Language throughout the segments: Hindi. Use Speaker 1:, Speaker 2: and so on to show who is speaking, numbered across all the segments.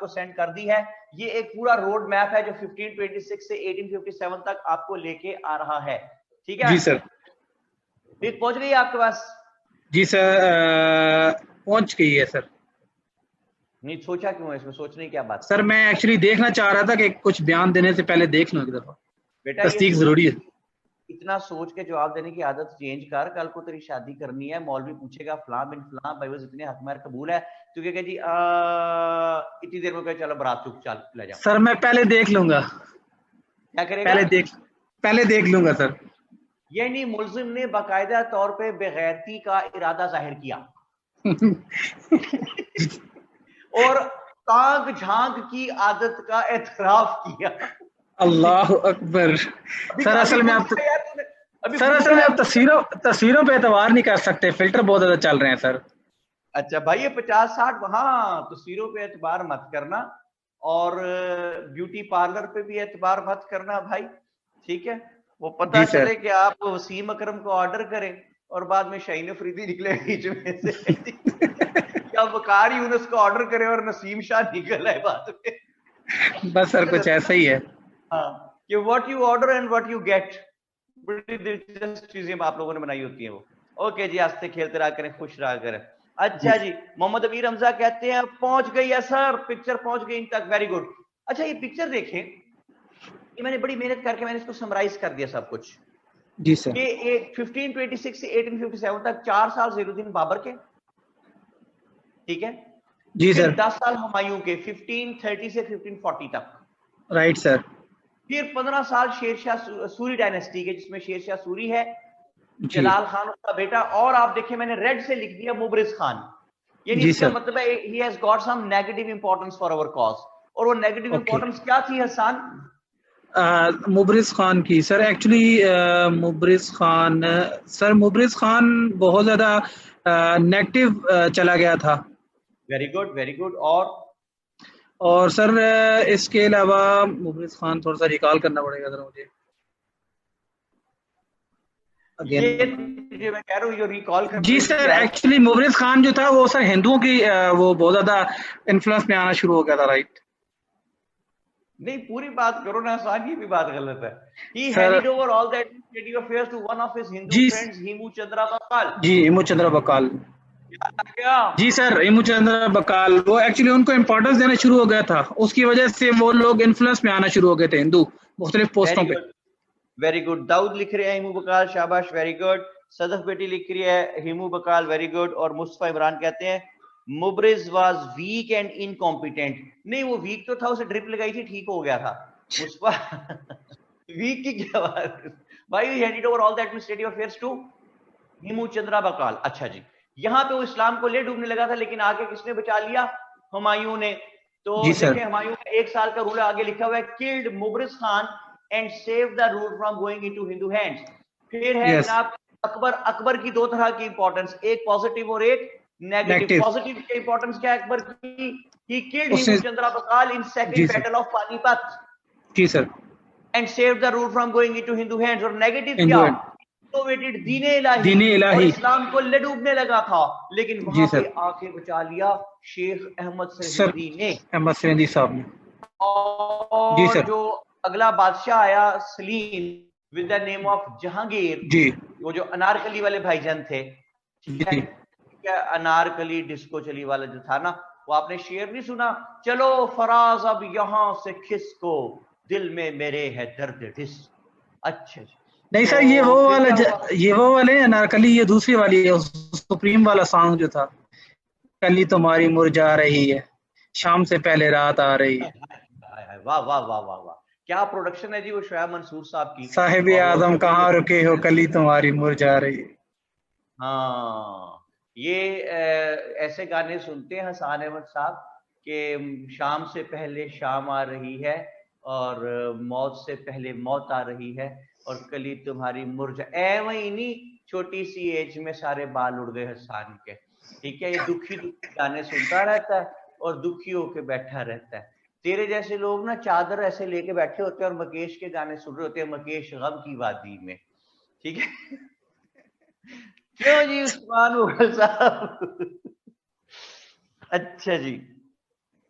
Speaker 1: आपको सेंड कर दी है। ये एक पूरा रोड मैप है जो 1526 से 1857 तक आपको लेके आ रहा है। ठीक है
Speaker 2: जी सर।
Speaker 1: फिर पहुंच गई आपके पास?
Speaker 2: जी सर, पहुंच गई है सर।
Speaker 1: नहीं सोचा क्यों है इसमें, सोचने की क्या बात
Speaker 2: सर मैं एक्चुअली देखना चाह रहा था कि कुछ बयान देने से पहले देख लूं एक दफा,
Speaker 1: बेटा? ये
Speaker 2: तस्दीक जरूरी है।
Speaker 1: इतना सोच के जवाब देने की आदत चेंज कर। कल को तेरी शादी करनी है, मौलवी पूछेगा फलां बिन फलां भाई बस इतने हक महर कबूल है, तू क्या जी इतनी देर में कहे चलो बारात चुप चल ले जाओ।
Speaker 2: सर मैं पहले देख लूंगा,
Speaker 1: क्या करेगा?
Speaker 2: पहले देख लूंगा सर।
Speaker 1: यानी मुल्जिम ने बाकायदा तौर पे बेगैरती का इरादा जाहिर किया और ताक झांक की आदत का एतराफ किया।
Speaker 2: अल्लाह अकबर। सर असल में आप तस्वीरों पे एतबार नहीं कर सकते, फिल्टर बहुत ज्यादा चल रहे हैं सर।
Speaker 1: अच्छा भाई ये 50-60 हाँ तस्वीरों पे एतबार मत करना और ब्यूटी पार्लर पे भी एतबार मत करना भाई, ठीक है? वो पता चले कि आप वसीम अकरम को ऑर्डर करें और बाद में शाहीन अफरीदी निकले बीच में से या वकार यूनुस को ऑर्डर करें और नसीम शाह निकल आए बाद में।
Speaker 2: बस सर कुछ ऐसा ही है।
Speaker 1: हाँ कि what you order and what you get, बड़ी दिलचस्प चीजें आप लोगों ने बनाई होती हैं वो। ओके जी, हंसते खेलते रहा करें, खुश रहा करें। अच्छा जी, मोहम्मद अमीर हमजा कहते हैं पहुंच गई है सर, पिक्चर पहुंच गई इन तक, वेरी गुड। अच्छा ये पिक्चर देखें, ये मैंने बड़ी मेहनत करके मैंने इसको समराइज कर दिया सब कुछ।
Speaker 2: जी सर।
Speaker 1: ये एक 1526 से 1857 तक 4 साल ज़ैनुद्दीन बाबर के, ठीक है?
Speaker 2: जी
Speaker 1: फिर
Speaker 2: सर।
Speaker 1: 10 साल हुमायूं के 1530 से 1540 तक।
Speaker 2: Right sir.
Speaker 1: फिर 15 साल शेरशाह सूरी डायनेस्टी के, जिसमें शेरशाह सूरी है,
Speaker 2: जी
Speaker 1: जलाल खान उसका बेटा, और आप देखिए मैंने रेड से लिख दिया मुबरिज खान, यानी इसका मतलब है he has got some negative importance for our cause. और वो नेगेटिव इंपॉर्टेंस क्या थी हसन?
Speaker 2: मुबरिज खान की sir, actually Mubariz Khan sir, Mubariz Khan बहुत ज्यादा नेगेटिव चला गया था।
Speaker 1: Very good very good.
Speaker 2: और सर इसके अलावा मुबरिज खान थोड़ा सा रिकॉल करना पड़ेगा सर मुझे
Speaker 1: ये मैं कह रहा हूँ जो रिकॉल करने
Speaker 2: जी सर, एक्चुअली मुबरिज खान जो था वो सर हिंदुओं की वो बहुत ज्यादा इन्फ्लुएंस में आना शुरू हो गया था। राइट?
Speaker 1: नहीं पूरी बात करो ना आसान, की भी बात गलत है। He handed over all the administrative affairs to one of his Hindu friends, Himu Chandra Bakal।
Speaker 2: Ji Hemu Chandra Bakal. Ji sir, Hemu चंद्र बकाल वो एक्चुअली उनको इम्पोर्टेंस देना शुरू हो गया था, उसकी वजह से वो लोग इन्फ्लुएंस में आना शुरू हो गए थे हिंदू मुख्तलिफ पोस्टों पे।
Speaker 1: Very good. दाऊद लिख रहे हैं हिमू बकाल, शाबाश, वेरी गुड। सदफ बेटी लिख रही है हिमू बकाल, वेरी गुड। और मुस्तफा इमरान कहते हैं मुबरिज वाज वीक एंड इनकॉम्पिटेंट। नहीं वो वीक तो था, उसे ड्रिप लगाई थी, ठीक हो गया था। मुस्तफा वीक की क्या बात भाई? We handed over all the administrative affairs to Hemu Chandra Bakal. अच्छा जी, यहाँ पे वो इस्लाम को ले डूबने लगा था, लेकिन आगे किसने बचा लिया? हुमायूं ने। तो देखिए हुमायूं का 1 साल का रूल आगे लिखा हुआ है, killed Mubariz Khan and save the rule from going into Hindu hands. फिर है जनाब अकबर। अकबर की 2 तरह की इंपॉर्टेंस, एक पॉजिटिव और एक नेगेटिव। पॉजिटिव की इंपॉर्टेंस क्या है अकबर की? He killed Hemu Chandra Bakal in second battle of Panipat.
Speaker 2: जी sir.
Speaker 1: And save the rule from going into Hindu hands. और नेगेटिव क्या? दीने इलाही और इस्लाम को ले डूबने लगा था, लेकिन वहां पे आके बचा लिया शेख अहमद सरहिंदी ने,
Speaker 2: अहमद सरहिंदी साहब ने।
Speaker 1: और जो अगला बादशाह आया Salim with the name of Jahangir
Speaker 2: जी,
Speaker 1: वो जो अनारकली वाले भाईजान थे, ठीक है? अनारकली डिस्को चली वाला जो था ना, वो आपने शेर नहीं सुना? चलो फराज अब यहां से खिसको, दिल में मेरे है दर्द डिस। अच्छा जी,
Speaker 2: नहीं सर ये वो वाले अनारकली, ये दूसरी वाली है, सुप्रीम वाला सॉन्ग जो था, कली तुम्हारी मुरझा रही है, शाम से पहले रात आ रही है।
Speaker 1: वाह वाह वाह वाह वाह, क्या प्रोडक्शन है जी वो शोएब मंसूर साहब की।
Speaker 2: साहिब आजम कहाँ रुके हो, कली तुम्हारी मुरझा रही है।
Speaker 1: हाँ ये ऐसे गाने सुनते हैं हसन अहमद साहब के शाम से पहले शाम आ रही है और मौत से पहले मौत आ रही है और कली तुम्हारी मुरझा। वही नहीं, छोटी सी एज में सारे बाल उड़ गए हसन के, ठीक है? ये दुखी दुखी गाने सुनता रहता है और दुखी होके बैठा रहता है। तेरे जैसे लोग ना चादर ऐसे लेके बैठे होते हैं और मुकेश के गाने सुन रहे होते हैं, मुकेश गम की वादी में, ठीक है? क्यों जी उस्मान मुगल साहब? अच्छा जी,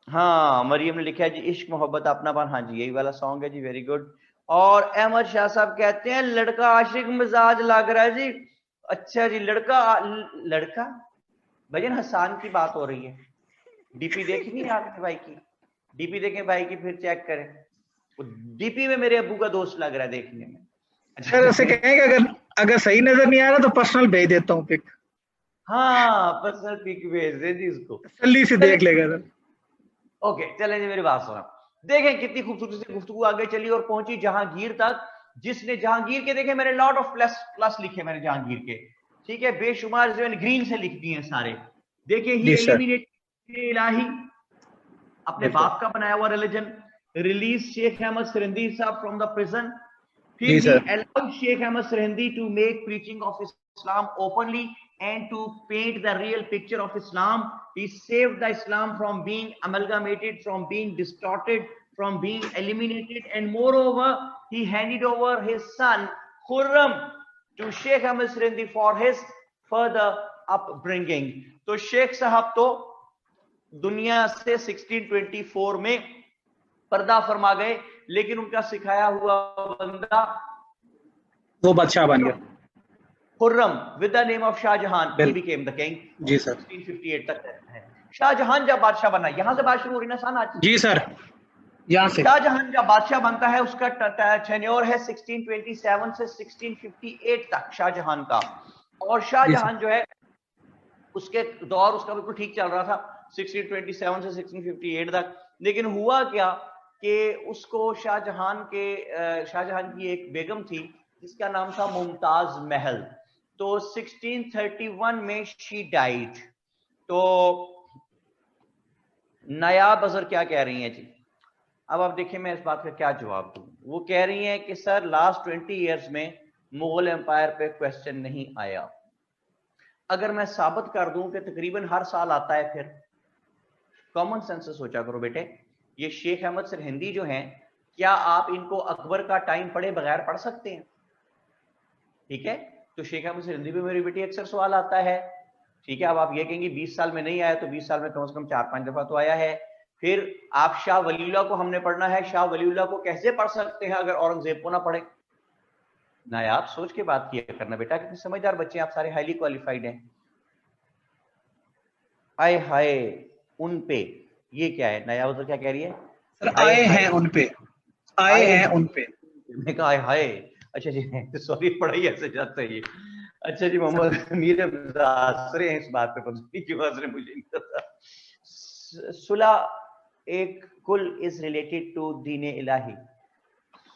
Speaker 1: हाँ, मरियम ने लिखा है जी, इश्क मोहब्बत अपनापन, हाँ जी यही वाला सॉन्ग है जी, वेरी गुड। और अहमद शाह साहब कहते हैं लड़का आशिक मिजाज लग रहा है जी। अच्छा जी, लड़का भजन हसान की बात हो रही है। डीपी देखी नहीं आपने भाई की? डीपी देखें भाई की, फिर चेक करें। डीपी में मेरे अब्बू का दोस्त लग रहा है देखने में।
Speaker 2: सर ऐसे कहेंगे, अगर अगर सही नजर नहीं आ रहा तो पर्सनल भेज देता हूँ पिक।
Speaker 1: हाँ, पर्सनल पिक भेज दे जी इसको,
Speaker 2: जल्दी से देख लेगा सर।
Speaker 1: ओके चलें जी, मेरी बात सुना। देखें कितनी खूबसूरती से गुफ्तगू आगे चली और पहुंची जहांगीर तक, जिसने जहांगीर के, देखें मैंने लॉट ऑफ प्लस प्लस लिखे मैंने जहांगीर के, ठीक है, बेशुमार जो ग्रीन से लिख दिए हैं सारे। देखिए ही
Speaker 2: जी सर।
Speaker 1: एलिमिनेट इलाही, अपने बाप का बनाया हुआ रिलीजन, रिलीज शेख अहमद सरहिंदी साहब फ्रॉम द प्रिजन, फिर
Speaker 2: जी
Speaker 1: he
Speaker 2: sir.
Speaker 1: allowed Sheikh Ahmad Sarhindi to make preaching of Islam openly and to paint the real picture of Islam. He saved the Islam from being amalgamated, from being distorted, from being eliminated, and moreover, he handed over his son Khurram to Sheikh Ahmad Sarhindi for his further upbringing. तो शेख साहब तो दुनिया से 1624 में पर्दा फरमा गए, लेकिन उनका सिखाया हुआ बंदा
Speaker 2: वो बादशाह बन गया।
Speaker 1: Khurram with the name of Shahjahan, he became the king.
Speaker 2: जी सर।
Speaker 1: 1658 तक है। शाहजहां जब बादशाह बना, यहां से बात शुरू हो रही ना सन आज।
Speaker 2: जी सर, यहाँ से।
Speaker 1: शाहजहां जब बादशाह बनता है, उसका टेन्योर है 1627 से 1658 तक शाहजहां का। और शाहजहां जो है उसके दौर उसका बिल्कुल ठीक चल रहा था 1627 से 1658 तक। लेकिन हुआ क्या कि उसको शाहजहां की एक बेगम थी जिसका नाम था मुमताज महल। तो 1631 में शी डाइड। तो नायाब अजहर क्या कह रही हैं जी? अब आप देखिए मैं इस बात का क्या जवाब दूं। वो कह रही हैं कि सर लास्ट 20 इयर्स में मुगल एम्पायर पे क्वेश्चन नहीं आया। अगर मैं साबित कर दूं कि तकरीबन हर साल आता है, फिर कॉमन सेंस से सोचा करो बेटे, ये शेख अहमद सरहिंदी जो हैं, क्या आप इनको अकबर का टाइम पढ़े बगैर पढ़ सकते हैं? ठीक है, तो शेख अहमद सरहिंदी पे मेरी बेटी अक्सर सवाल आता है। ठीक है, अब आप ये कहेंगे 20 साल में नहीं आया, तो 20 साल में कम से कम 4-5 दफा तो आया है। फिर आप शाह वलीउल्लाह को हमने पढ़ना है, शाह वलीउल्लाह को कैसे पढ़ सकते हैं अगर औरंगजेब को ना पढ़े? नायाब सोच के बात किया करना बेटा, कितने समझदार बच्चे आप सारे, हाईली क्वालिफाइड हैं। आए हाय उन पे, ये क्या है? नायाब उधर क्या कह रही है?
Speaker 2: सर आए हैं उन पे, आए हैं उन पे।
Speaker 1: मैं कहा हाय, अच्छा जी सॉरी, पढ़ाई ऐसे जाता है ये। अच्छा जी, मोहम्मद मीर हंसरे हैं इस बात पे, पता नहीं क्यों हंस रहे, मुझे नहीं पता। सुलह एक कुल इज रिलेटेड टू दीन इलाही।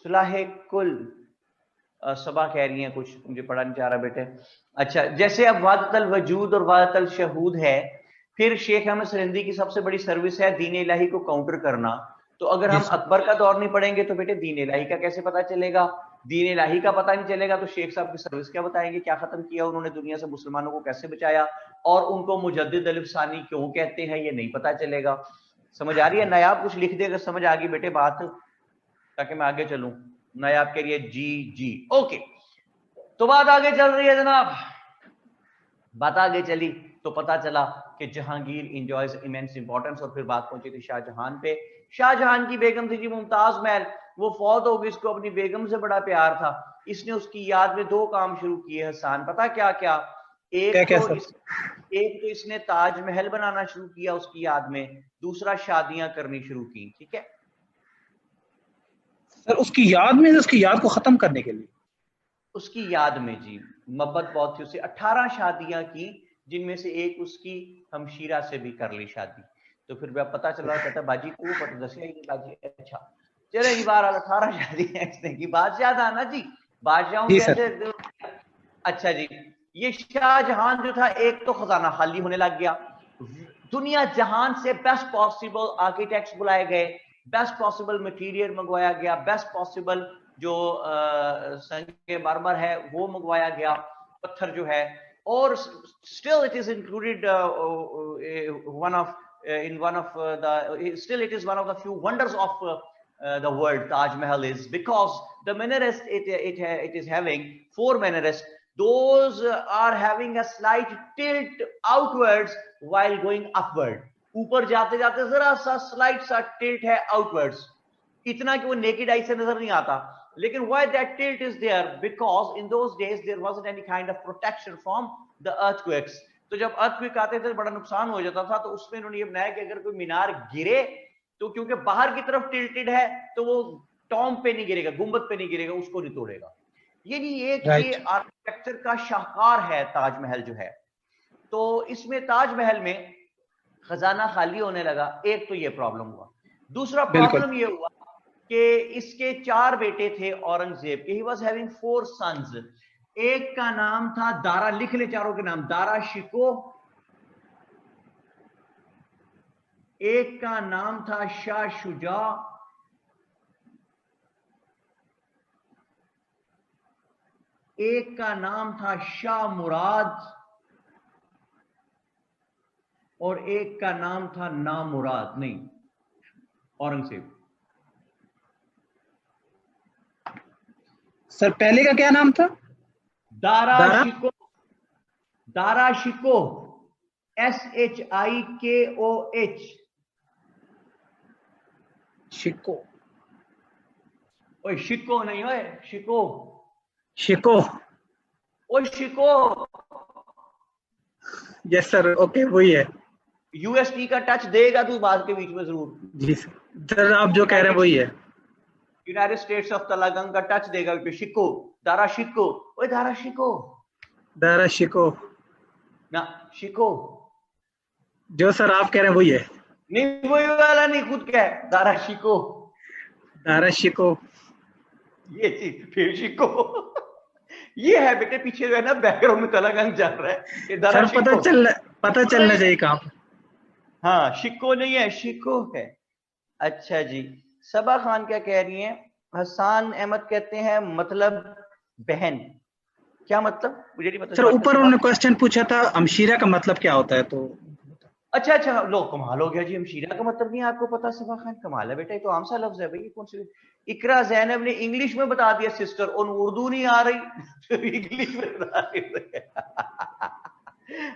Speaker 1: सुलह कुल सबा कह रही हैं कुछ, मुझे पढ़ा नहीं जा रहा बेटे। अच्छा, जैसे अब वादतल वजूद और वादतल शहूद है, फिर शेख अहमद सरहिंदी की सबसे बड़ी सर्विस है दीन इलाही को काउंटर करना। तो अगर हम अकबर का दौर नहीं पढ़ेंगे तो बेटे दीन इलाही का कैसे पता चलेगा? दीन इलाही का पता नहीं चलेगा तो शेख साहब की सर्विस क्या बताएंगे, क्या खत्म किया उन्होंने दुनिया से, मुसलमानों को कैसे बचाया, और उनको मुजद्दिद अलिफ सानी क्यों कहते हैं, ये नहीं पता चलेगा। समझ आ रही है? नायाब कुछ लिख दे अगर समझ आ गई बेटे बात, ताकि मैं आगे चलूं। नायाब कह रही है जी जी, ओके। तो बात आगे चल रही है जनाब, बात आगे चली तो पता चला कि जहांगीर इंजॉयज इमेंस इंपॉर्टेंस, और फिर बात पहुंची थी शाहजहां पे। शाहजहां की बेगम थी जी मुमताज महल, वो फौत हो गई, इसको अपनी बेगम से बड़ा प्यार था। इसने उसकी याद में 2 काम शुरू किए हसन, पता क्या क्या? एक तो इसने ताजमहल बनाना शुरू किया उसकी याद में, दूसरा शादियां करनी शुरू की। ठीक है
Speaker 2: सर, उसकी याद में, उसकी याद को खत्म करने के लिए,
Speaker 1: उसकी याद में जी, मोहब्बत बहुत थी उससे। 18 शादियां की, जिनमें से एक उसकी हमशीरा से भी कर ली शादी। तो फिर पता चला, कहता बाजी को पता दसिया ही नहीं बाजी। अच्छा चले जी, बार 18 शादियां इसने की, बादशाह था ना जी, बादशाहों कैसे। अच्छा जी, ये शाहजहां जो था, एक तो खजाना खाली होने लग गया, दुनिया जहान से बेस्ट पॉसिबल आर्किटेक्ट्स बुलाए गए, बेस्ट पॉसिबल मटेरियल मंगवाया गया, बेस्ट पॉसिबल जो संगे मरमर है वो मंगवाया गया, पत्थर जो है, और still it is included one of the few wonders of the world. Taj Mahal is because the minarets it is having 4 minarets. Those are having a slight tilt outwards while going upward. ऊपर जाते जाते जरा सा स्लाइट सा टिल्ट है आउटवर्ड्स, इतना कि वो नेकेड आई से नजर नहीं आता। लेकिन why that tilt is there, because in those days there wasn't any kind of protection from the earthquakes. तो जब अर्थक्वेक आते थे बड़ा नुकसान हो जाता था, तो उसमें इन्होंने ये बनाया कि अगर कोई मीनार गिरे तो क्योंकि बाहर की तरफ टिल्टेड है तो वो टॉम पे नहीं गिरेगा, गुंबद पे नहीं गिरेगा, उसको नहीं तोड़ेगा। यानी एक ये आर्किटेक्चर का शाहकार है ताजमहल जो है। तो इसमें ताजमहल में खजाना खाली होने लगा, एक तो ये प्रॉब्लम हुआ। दूसरा प्रॉब्लम ये हुआ कि इसके 4 बेटे थे औरंगजेब के, ही वाज हैविंग 4 सन्स। एक का नाम था दारा, लिख ले चारों के नाम, दारा शिको। एक का नाम था शाह शुजा। एक का नाम था शाह मुराद और एक का नाम था नामुराद, नहीं औरंगजेब।
Speaker 2: सर पहले का क्या नाम था?
Speaker 1: दारा शिको, दारा शिको, SHIKOH,
Speaker 2: शिको।
Speaker 1: ओए शिको नहीं, ओए शिको,
Speaker 2: शिको,
Speaker 1: ओए शिको।
Speaker 2: यस सर, ओके वही है।
Speaker 1: UST का टच देगा तू बात के बीच में जरूर।
Speaker 2: जी सर, आप जो कह रहे हैं वही है।
Speaker 1: यूनाइटेड स्टेट्स ऑफ तलागंग का टच देगा कि शिको, दारा शिको, ओए दारा शिको,
Speaker 2: दारा शिको
Speaker 1: ना शिको।
Speaker 2: जो सर आप कह रहे हैं वही है।
Speaker 1: नहीं वही वाला नहीं, खुद क्या है, दारा शिको,
Speaker 2: दारा शिको,
Speaker 1: ये चीज फिर शिको। ये है बेटे, पीछे जो है ना बैकग्राउंड में तलागंग चल रहा है, ये दारा
Speaker 2: सर पता चलना चाहिए काम।
Speaker 1: हाँ शिको नहीं है, शिको है। अच्छा जी, सबा खान क्या कह रही हैं? हसन अहमद कहते हैं मतलब बहन, क्या मतलब मुझे नहीं पता
Speaker 2: सर। ऊपर उन्होंने क्वेश्चन पूछा था हमशीरा का मतलब क्या होता है, तो
Speaker 1: अच्छा लो कमाल हो गया जी, हमशीरा का मतलब नहीं आपको पता? सबा खान कमाल है बेटा, ये तो आम सा लफ्ज है भाई, कौन सी। इकरा जैनब ने इंग्लिश में बता दिया सिस्टर, और उर्दू नहीं आ रही तो इंग्लिश में बता रही।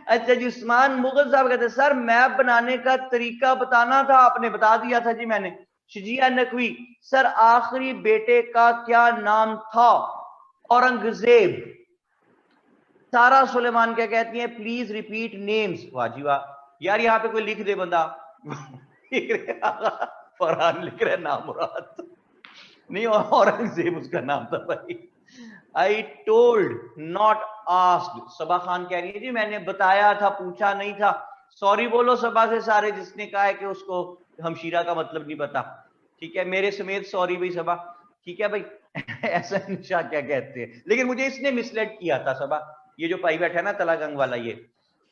Speaker 1: अच्छा जी, उस्मान मुगल साहब कहते हैं सर मैप बनाने का तरीका बताना था, आपने बता दिया था जी मैंने। शजिया नकवी, सर आखिरी बेटे का क्या नाम था? औरंगजेब। सारा सुलेमान क्या कहती हैं? Please repeat names. वाह जी वाह यार, यहाँ पे कोई लिख दे बंदा। फरहान लिख रहे नामुराद नहीं, औरंगजेब उसका नाम था भाई। I told not asked. Saba Khan कह रही है जी मैंने बताया था, पूछा नहीं था। सॉरी बोलो सबा से सारे जिसने कहा है कि उसको हमशीरा का मतलब नहीं पता। ठीक है, मेरे समेत सॉरी भाई सबा, ठीक है भाई। ऐसा निशा क्या कहते हैं, लेकिन मुझे इसने मिसलेड किया था सबा, ये जो पाई बैठा है ना तलागंग वाला ये।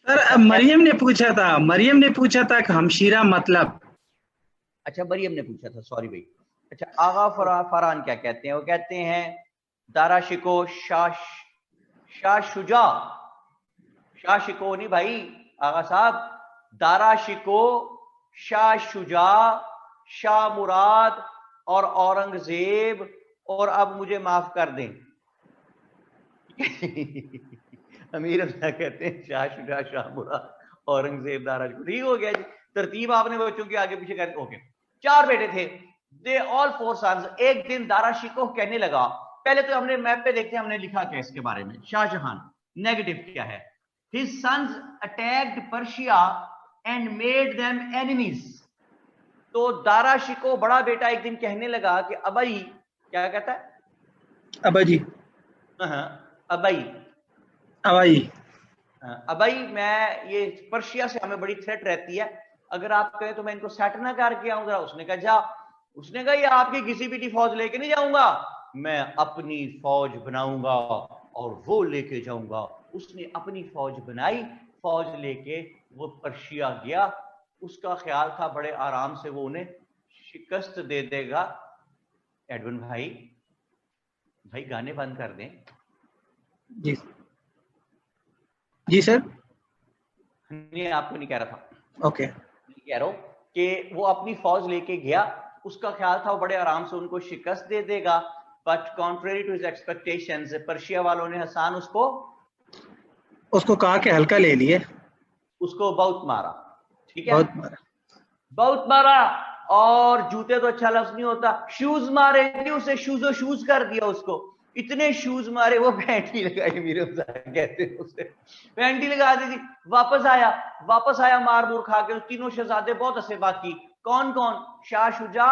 Speaker 2: सर मरियम ने पूछा था कि हमशीरा मतलब।
Speaker 1: अच्छा मरियम ने पूछा था, सॉरी भाई। अच्छा आगा फरहान क्या कहते हैं? वो कहते हैं दारा शिको शाह शुजा। शाह शिको नहीं भाई आगा साहब, दारा शिको, शाह शुजा, शाह मुराद और औरंगजेब, और अब मुझे माफ कर दें। अमीर अब्दुल्ला कहते हैं शाह शुजा, शाह मुराद, औरंगजेब, दारा शिको। ठीक हो गया जी, तरतीब आपने बच्चों के आगे पीछे कर। ओके, 4 बेटे थे, दे ऑल 4 सन्स। एक दिन दारा शिको कहने लगा, पहले तो हमने मैप पे देखते हैं हमने लिखा क्या इसके बारे में। शाहजहां नेगेटिव क्या है? His sons attacked Persia and made them enemies. तो दारा शिको बड़ा बेटा एक दिन कहने लगा कि अबई, क्या कहता है?
Speaker 2: अबाजी,
Speaker 1: अबई मैं ये पर्शिया से हमें बड़ी थ्रेट रहती है, अगर आप कहें तो मैं इनको सेट ना करके आऊं जरा। उसने कहा जा। उसने कहा ये आपकी किसी भी फौज लेके नहीं जाऊंगा, मैं अपनी फौज बनाऊंगा और वो लेके जाऊंगा। उसने अपनी फौज बनाई, फौज लेके वो पर्शिया गया। उसका ख्याल था बड़े आराम से वो उन्हें शिकस्त दे देगा। एडविन भाई गाने बंद कर दें।
Speaker 2: जी सर।
Speaker 1: नहीं आपको नहीं कह रहा था।
Speaker 2: ओके,
Speaker 1: कह रहा हूं कि वो अपनी फौज लेके गया, उसका ख्याल था वो बड़े आराम से उनको शिकस्त दे देगा। But contrary to his expectations, Persia वालों ने हसन उसको
Speaker 2: कहा कि हल्का ले लिए,
Speaker 1: उसको बहुत मारा। ठीक है,
Speaker 2: बहुत मारा।
Speaker 1: बहुत मारा, और जूते तो अच्छा लफ्ज नहीं होता, शूज मारे थे उसे, शूज कर दिया उसको, इतने शूज मारे वो पैंट ही लगाई, मेरे कहते हैं उसे पैंट ही लगा दी थी। वापस आया मार मूर खा के। तीनों शहजादे बहुत हंसे। बाकी कौन कौन? शाह शुजा,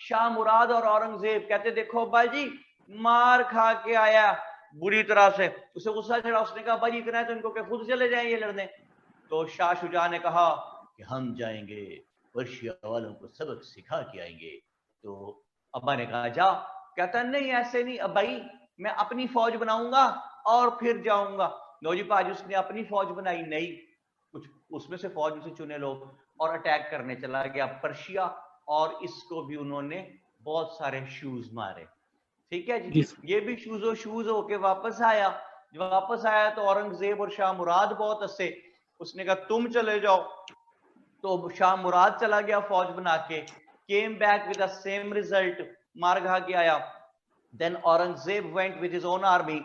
Speaker 1: शाह मुराद और औरंगजेब। कहते देखो भाई जी, मार खा के आया बुरी तरह से, उसे गुस्सा चढ़ा। उसने कहा भाई इतना है तो इनको क्या खुद चले जाएं ये लड़ने? तो शाह शुजा ने कहा कि हम जाएंगे, पर्शिया वालों को सबक सिखा के आएंगे। तो अब्बा ने कहा जा। कहता नहीं ऐसे नहीं भाई, मैं अपनी फौज बनाऊंगा और फिर जाऊंगा। लो जी पाजी, उसने अपनी फौज बनाई, नहीं कुछ उसमें से फौज में से चुने लोग, और अटैक करने चला गया पर्शिया, और इसको भी उन्होंने बहुत सारे शूज मारे। ठीक है जी। ये भी शूज होके वापस आया। जब वापस आया तो औरंगजेब और शाह मुराद बहुत हंसे। उसने कहा तुम चले जाओ। तो शाह मुराद चला गया फौज बना के, came back with the same result, मार खा के आया। Then Aurangzeb went with his own army,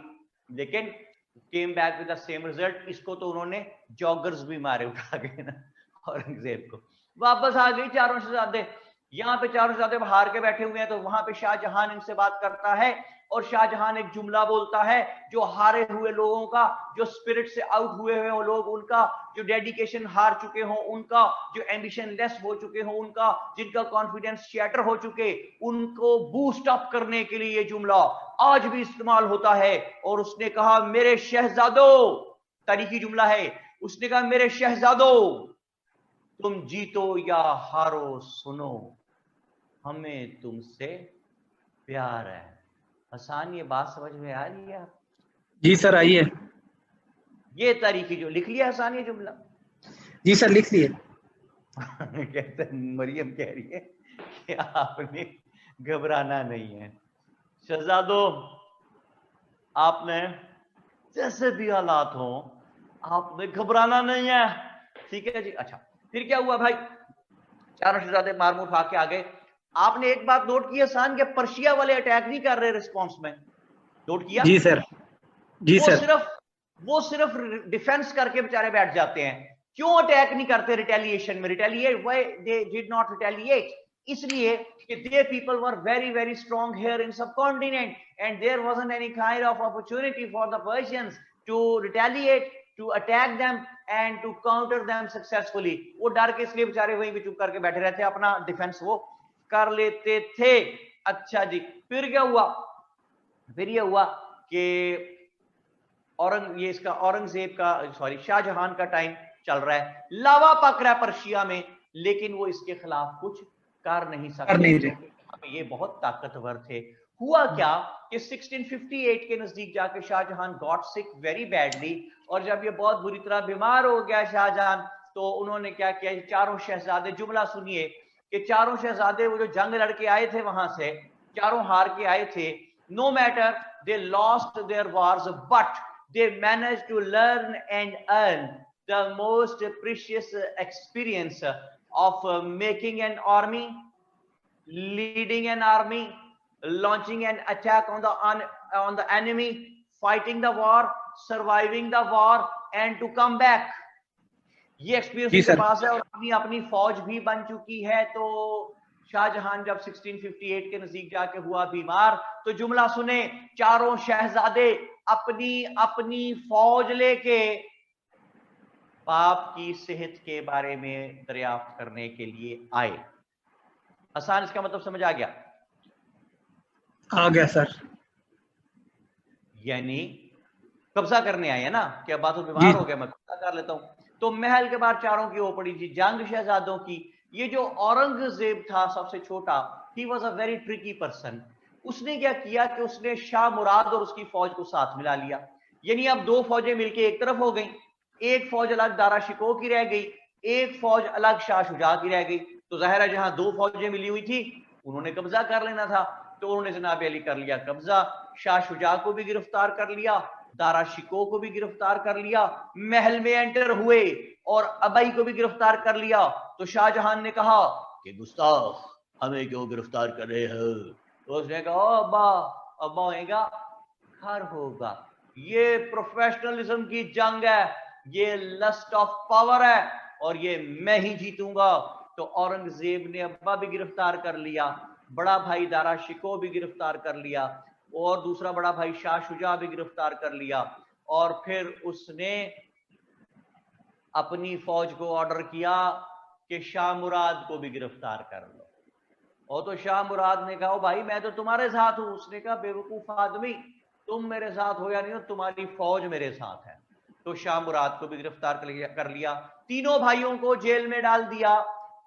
Speaker 1: लेकिन came back with the same result. इसको तो उन्होंने जॉगर्स भी मारे उठा के ना, औरंगजेब को। वापस आ गई चारों शहजादे। यहां पे चारों शहजादे हार के बैठे हुए हैं, तो वहां पे शाहजहां इनसे बात करता है, और शाहजहां एक जुमला बोलता है जो हारे हुए लोगों का, जो स्पिरिट से आउट हुए हुए लोग उनका, जो डेडिकेशन हार चुके हो उनका, जो एम्बिशन लेस हो चुके हो उनका, जिनका कॉन्फिडेंस शैटर हो चुके, उनको बूस्ट अप करने के लिए ये जुमला आज भी इस्तेमाल होता है। और उसने कहा मेरे शहजादों, तारीखी जुमला है, उसने कहा मेरे शहजादों, तुम जीतो या हारो सुनो, हमें तुमसे प्यार है। हसन, ये बात समझ में आ रही है?
Speaker 2: जी सर आई है।
Speaker 1: ये तारीखी जो लिख लिया हसन, ये जुमला?
Speaker 2: जी सर लिख लिए।
Speaker 1: कहते मरियम कह रही है कि आपने घबराना नहीं है। शहजादों, आपने जैसे भी हालात हो आपने घबराना नहीं है। ठीक है जी। अच्छा, फिर क्या हुआ भाई? चारों शहजादे मार मुर खा के आ गए। आपने एक बात नोट की हसन, के पर्शिया वाले अटैक नहीं कर रहे रिस्पॉन्स में? नोट किया?
Speaker 2: जी सर। जी सर।
Speaker 1: वो सिर्फ डिफेंस करके बेचारे बैठ जाते हैं। क्यों अटैक नहीं करते रिटेलिएशन में? Retaliate why they did not retaliate? इसलिए कि they people were very very strong here in subcontinent, and there wasn't any kind of opportunity for the Persians to retaliate, to attack them and to counter them successfully. वो डर के इसलिए बेचारे वहीं पे चुप करके बैठे रहते, अपना डिफेंस वो कर लेते थे। अच्छा जी, फिर क्या हुआ? फिर ये हुआ कि औरंगजेब का, सॉरी, शाहजहां का टाइम चल रहा है, लावा पक रहा है पर्शिया में, लेकिन वो इसके खिलाफ कुछ कर नहीं सकते थे। ये बहुत ताकतवर थे। हुआ क्या कि 1658 के नजदीक जाके Shahjahan got sick very badly, और जब ये बहुत बुरी तरह बीमार हो गया शाहजहां, तो उन्होंने क्या किया? चारों शहजादे, जुमला सुनिए, कि चारों शहजादे वो जो जंग लड़के आए थे वहां से, चारों हार के आए थे। No matter they lost their wars, but they managed to learn and earn the most precious experience of making an army, leading an army, launching an attack on the enemy, fighting the war, surviving the war, and to come back. ये एक्सपीरियंस उनके पास है, और अपनी फौज भी बन चुकी है। तो शाहजहां जब 1658 के नजदीक जाके हुआ बीमार, तो जुमला सुने, चारों शहजादे अपनी अपनी फौज लेके बाप की सेहत के बारे में दरियाफ्त करने के लिए आए। आसान, इसका मतलब समझ आ गया?
Speaker 2: आ गया सर।
Speaker 1: यानी कब्जा करने आए है ना, कि अब बात बीमार हो गया, मैं कब्जा कर लेता हूं। तो महल के बाहर चारों की हो पड़ी थी जंग शहजादों की। ये जो औरंगजेब था सबसे छोटा, ही was a very tricky person. उसने क्या किया कि उसने शाह मुराद और उसकी फौज को साथ मिला लिया। यानी अब दो फौजें मिलके एक तरफ हो गई, एक फौज अलग दारा शिकोह की रह गई, एक फौज अलग शाह शुजा की रह गई। तो जाहिर है जहां दो फौजें मिली हुई थी उन्होंने कब्जा कर लेना था। तो उन्होंने जनाब अली कर लिया कब्जा, शाह शुजा को भी गिरफ्तार कर लिया, दारा शिकोह को भी गिरफ्तार कर लिया, महल में एंटर हुए और अबई को भी गिरफ्तार कर लिया। तो शाहजहां ने कहा कि गुस्ताख, हमें क्यों गिरफ्तार कर रहे हो? तो उसने कहा अब्बा, अब्बा होएगा हर होगा, ये प्रोफेशनलिज्म की जंग है, ये लस्ट ऑफ पावर है, और ये मैं ही जीतूंगा। तो औरंगजेब ने अब्बा भी गिरफ्तार कर लिया, बड़ा भाई दारा शिको भी गिरफ्तार कर लिया, और दूसरा बड़ा भाई शाह शुजा भी गिरफ्तार कर लिया, और फिर उसने अपनी फौज को ऑर्डर किया कि शाह मुराद को भी गिरफ्तार कर लो। और तो शाह मुराद ने कहा भाई मैं तो तुम्हारे साथ हूं। उसने कहा बेवकूफ आदमी, तुम मेरे साथ हो या नहीं हो, तुम्हारी फौज मेरे साथ है। तो शाह मुराद को भी गिरफ्तार कर लिया, तीनों भाइयों को जेल में डाल दिया।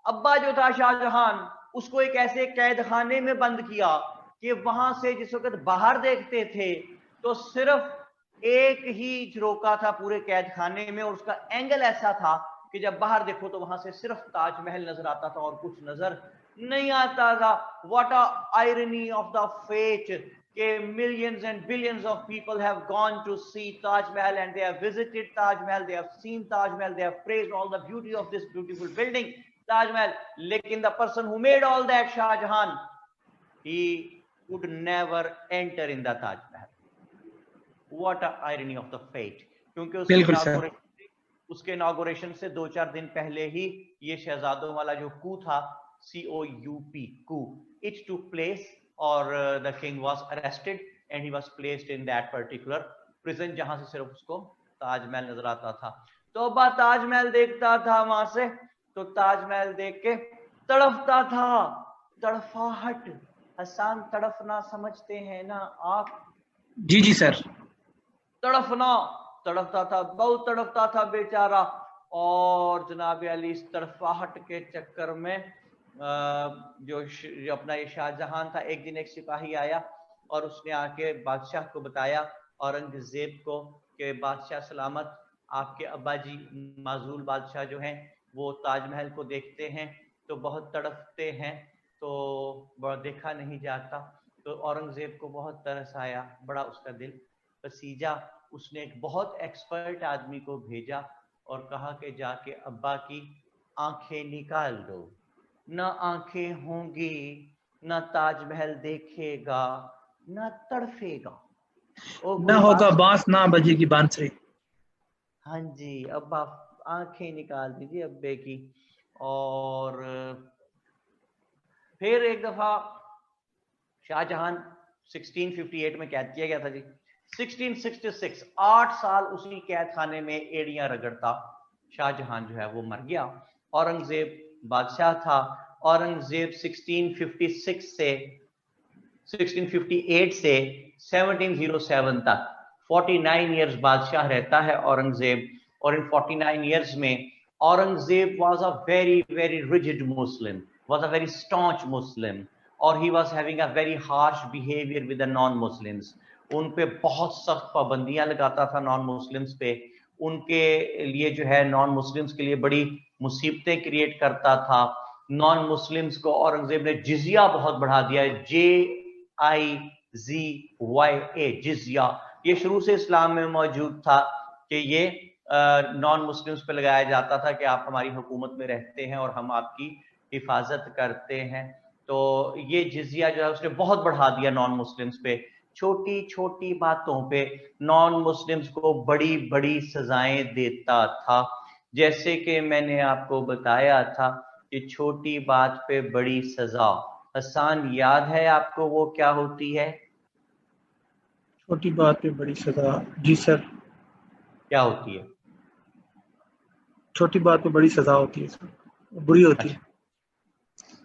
Speaker 1: अब्बा जो था शाहजहां, उसको एक ऐसे कैद खाने में बंद किया कि वहां से जिस वक्त बाहर देखते थे तो सिर्फ एक ही झरोका था पूरे कैद खाने में, और उसका एंगल ऐसा था कि जब बाहर देखो तो वहां से सिर्फ ताजमहल नजर आता था और कुछ नजर नहीं आता था। What a irony of the fate कि millions and billions of people have gone to see Taj Mahal, and they have visited Taj Mahal, they have seen Taj Mahal, they have praised all the beauty of this beautiful building Taj Mahal. Lekin the person who made all that, Shah Jahan, he could never enter in the Taj Mahal. What a irony of the fate. क्योंकि उसके इनॉग्रेशन से 2-4 दिन पहले ही ये शहजादों वाला जो कू था, COUP, coup, it took place, or the king was arrested and he was placed in that particular prison जहां से सिर्फ उसको ताजमहल नजर आता था। तो अब्बा ताजमहल देखता था वहां से, तो ताजमहल देख के तड़फता था। तड़फाहट, हसान तड़फना समझते हैं ना आप?
Speaker 2: जी जी सर।
Speaker 1: तड़फना, तड़फता था, बहुत तड़फता था बेचारा। और जनाब अली इस तड़फाहट के चक्कर में जो अपना ये शाहजहां था, एक दिन एक सिपाही आया और उसने आके बादशाह को बताया, औरंगजेब को, कि बादशाह सलामत, आपके अब्बा जी माजूल बादशाह जो हैं वो ताजमहल को देखते हैं तो बहुत तड़फते हैं, तो देखा नहीं जाता। तो औरंगजेब को बहुत तरस आया, बड़ा उसका दिल पसीजा। उसने एक बहुत एक्सपर्ट आदमी को भेजा और कहा कि जाके अब्बा की आंखें निकाल दो, ना आंखें होंगी, ना ताजमहल देखेगा, ना तड़फेगा,
Speaker 2: ना होगा बांस, ना बजेगी बांसुरी।
Speaker 1: हाँ जी, अब्बा आंखें निकाल दीजिए अब्बे की। और फिर एक दफा शाहजहां 1658 में कैद किया गया था जी। 1666 8 साल उसी कैद खाने में एड़ियां रगड़ता शाहजहां जो है वो मर गया। औरंगजेब बादशाह था। औरंगजेब 1658 से 1707 तक 49 इयर्स बादशाह रहता है औरंगजेब। और इन 49 इयर्स में Aurangzeb was a very very rigid Muslim, was a very staunch Muslim, और he was having a very harsh behaviour with the non Muslims. उन पे बहुत सख्त पाबंदियां लगाता था नॉन मुस्लिम्स पे। उनके लिए जो है नॉन मुस्लिम्स के लिए बड़ी मुसीबतें क्रिएट करता था। नॉन मुस्लिम्स को औरंगजेब ने जिजिया बहुत बढ़ा दिया है, JIZYA, जिजिया। ये शुरू से इस्लाम में मौजूद था कि ये नॉन मुस्लिम्स पे लगाया जाता था कि आप हमारी हुकूमत में रहते हैं और हम आपकी हिफाजत करते हैं। तो ये जिजिया जो है उसने बहुत बढ़ा दिया नॉन मुस्लिम्स पे। छोटी छोटी बातों पे नॉन मुस्लिम्स को बड़ी बड़ी सजाएं देता था। जैसे कि मैंने आपको बताया था कि छोटी बात पे बड़ी सजा, हसान याद है आपको वो क्या होती है?
Speaker 2: छोटी बात पे बड़ी सजा? जी सर।
Speaker 1: क्या होती है?
Speaker 2: छोटी बात पे बड़ी सजा होती है सर, बुरी होती है।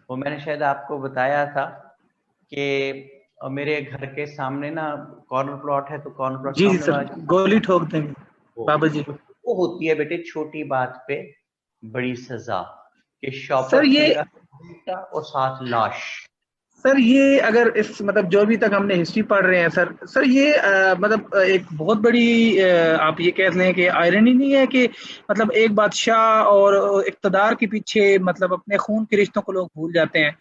Speaker 1: वो मैंने शायद आपको बताया था कि मेरे घर के सामने ना कॉर्नर प्लॉट है, तो कॉर्नर प्लॉट
Speaker 2: जी सर, गोली ठोक देंगे बाबा जी।
Speaker 1: वो होती है बेटे छोटी बात पे बड़ी सजा, कि शॉपर
Speaker 2: सर ये
Speaker 1: और साथ लाश।
Speaker 2: सर ये अगर इस मतलब जो भी तक हमने हिस्ट्री पढ़ रहे हैं सर ये मतलब एक बहुत बड़ी आप ये कह लें कि आयरनी नहीं है कि मतलब एक बादशाह और इक़्तिदार के पीछे मतलब अपने खून के रिश्तों को लोग भूल जाते हैं,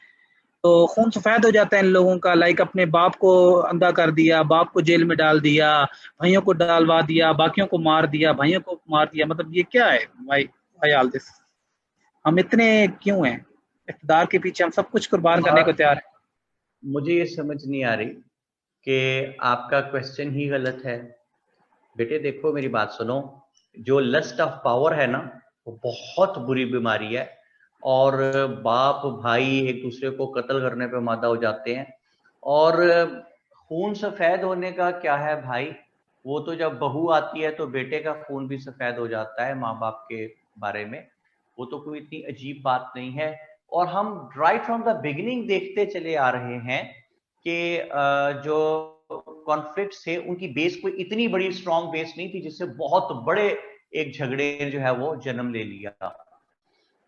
Speaker 2: तो खून सफेद हो जाता है इन लोगों का। लाइक अपने बाप को अंधा कर दिया, बाप को जेल में डाल दिया, भाइयों को डालवा दिया, बाकियों को मार दिया, भाइयों को मार दिया। मतलब ये क्या है भाई ऑल दिस? हम इतने क्यों हैं इक़्तिदार के पीछे? हम सब कुछ कुर्बान करने को तैयार है।
Speaker 1: मुझे ये समझ नहीं आ रही कि आपका क्वेश्चन ही गलत है। बेटे देखो मेरी बात सुनो, जो लस्ट ऑफ पावर है ना वो बहुत बुरी बीमारी है। और बाप भाई एक दूसरे को कत्ल करने पे मादा हो जाते हैं। और खून सफेद होने का क्या है भाई, वो तो जब बहू आती है तो बेटे का खून भी सफेद हो जाता है माँ बाप के बारे में, वो तो कोई इतनी अजीब बात नहीं है। और हम राइट फ्रॉम द बिगिनिंग देखते चले आ रहे हैं कि जो कॉन्फ्लिक्ट थे उनकी बेस कोई इतनी बड़ी स्ट्रॉन्ग बेस नहीं थी जिससे बहुत बड़े एक झगड़े जो है वो जन्म ले लिया।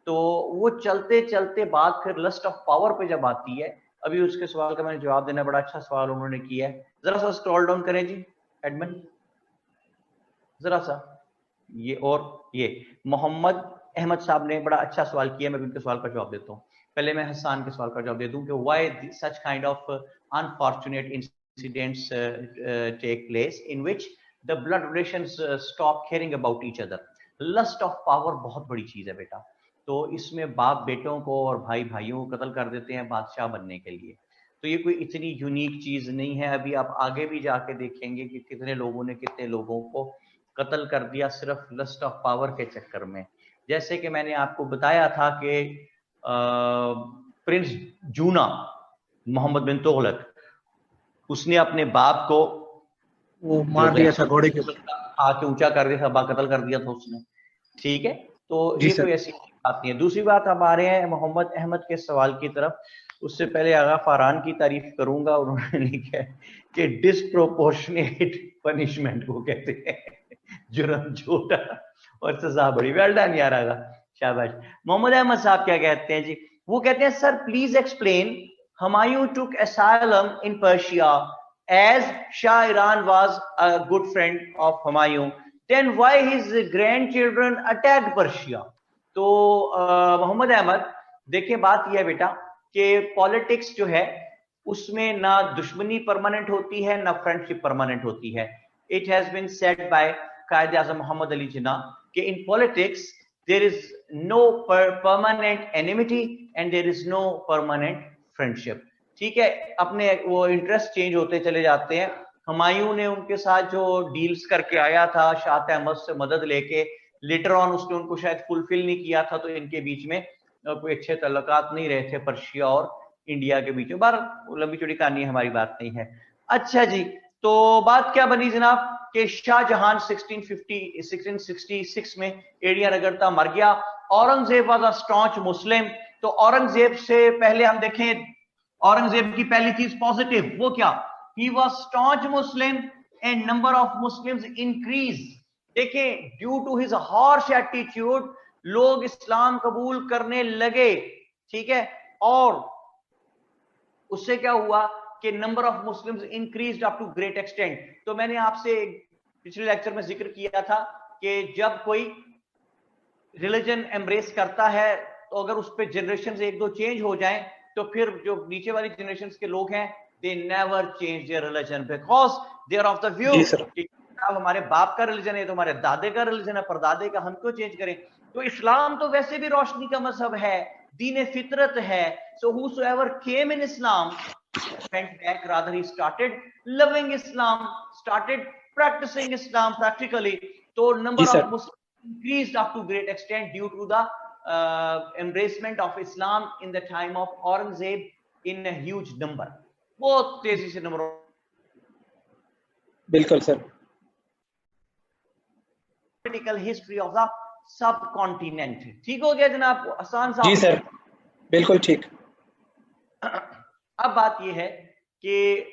Speaker 1: तो वो चलते चलते बात फिर लस्ट ऑफ पावर पे जब आती है, अभी उसके सवाल का मैंने जवाब देना, बड़ा अच्छा सवाल उन्होंने किया है, जरा सा स्क्रॉल डाउन करें जी एडमिन, जरा सा ये। और ये मोहम्मद अहमद साहब ने बड़ा अच्छा सवाल किया, मैं उनके सवाल का जवाब देता हूँ। पहले मैं हसन के सवाल का जवाब दे दूं कि why such kind of unfortunate incidents take place in which the blood relations stop caring about each other. Lust of power बहुत बड़ी चीज है बेटा, तो इसमें बाप बेटों को और भाई भाइयों को कत्ल कर देते हैं बादशाह बनने के लिए। तो ये कोई इतनी यूनिक चीज नहीं है, अभी आप आगे भी जाके देखेंगे कि कितने लोगों ने कितने लोगों को कत्ल कर दिया सिर्फ लस्ट ऑफ पावर के चक्कर में। जैसे कि मैंने आपको बताया था कि प्रिंस जूना मोहम्मद बिन तुगलक, उसने अपने बाप को
Speaker 2: वो
Speaker 1: जो
Speaker 2: मार दिया था घोड़े के ऊपर।
Speaker 1: आके ऊंचा कर दिया था, कत्ल कर दिया था उसने, ठीक है। तो
Speaker 2: जी
Speaker 1: ये
Speaker 2: सर।
Speaker 1: कोई ऐसी बात नहीं है। दूसरी बात, अब आ रहे हैं मोहम्मद अहमद के सवाल की तरफ। उससे पहले आगा फरहान की तारीफ करूंगा, उन्होंने लिखा है कि डिस्प्रोपोर्शनेट पनिशमेंट को कहते हैं, जुर्म छोटा और सजा बड़ी। वेल डन यार आगा, शाबाश। मोहम्मद अहमद साहब क्या कहते हैं जी, वो कहते हैं sir please explain Humayun took asylum in Persia as Shah Iran was a good friend of Humayun, then why his grandchildren attacked Persia? तो मोहम्मद अहमद देखिए, बात यह है बेटा कि पॉलिटिक्स जो है उसमें ना दुश्मनी परमानेंट होती है ना फ्रेंडशिप परमानेंट होती है। It has been said by Quaid Azam Mohammad Ali Jinnah कि in politics there is no permanent enmity and there is no permanent friendship. ठीक है, अपने वो इंटरेस्ट चेंज होते चले जाते हैं। हुमायूं ने उनके साथ जो डील्स करके आया था शाह तहमद से मदद लेके, लेटर ऑन उसने उनको शायद फुलफिल नहीं किया था, तो इनके बीच में कोई अच्छे तल्लुकात नहीं रहे थे पर्शिया और इंडिया के बीच में। बार लंबी चौड़ी कहानी है, हमारी बात नहीं है। अच्छा जी, तो बात क्या बनी जनाब कि शाहजहां 1666 में एड़िया रगड़ता मर गया। औरंगजेब वाज अ स्टॉन्च मुस्लिम। तो औरंगजेब से पहले हम देखें, औरंगजेब की पहली चीज पॉजिटिव, वो क्या, he was staunch Muslim and number of Muslims increase. देखें, due to his harsh attitude लोग इस्लाम कबूल करने लगे, ठीक है। और उससे क्या हुआ कि number of Muslims increased up to great extent. तो मैंने आपसे पिछले लेक्चर में जिक्र किया था कि जब कोई रिलीजन एम्ब्रेस करता है तो अगर उस पर जनरेशन एक दो चेंज हो जाएं तो फिर जो नीचे वाली जनरेशन के लोग हैं they never change their religion because they are of the view कि अब हमारे बाप का रिलीजन है तो हमारे दादे का रिलीजन है, परदादे का, हम क्यों चेंज करें। तो इस्लाम तो वैसे भी रोशनी का मजहब है, दीन फितरत है। सो whosoever came in Islam went back, rather he started loving Islam, started practicing Islam practically. So number of Muslims increased up to great extent due to the embracement of Islam in the time of Aurangzeb in a huge number. बहुत तेजी से नंबर।
Speaker 2: बिल्कुल sir.
Speaker 1: Political history of the sub continent, ठीक हो गया जनाब हसन साहब?
Speaker 2: जी सर, बिल्कुल ठीक।
Speaker 1: अब बात यह है कि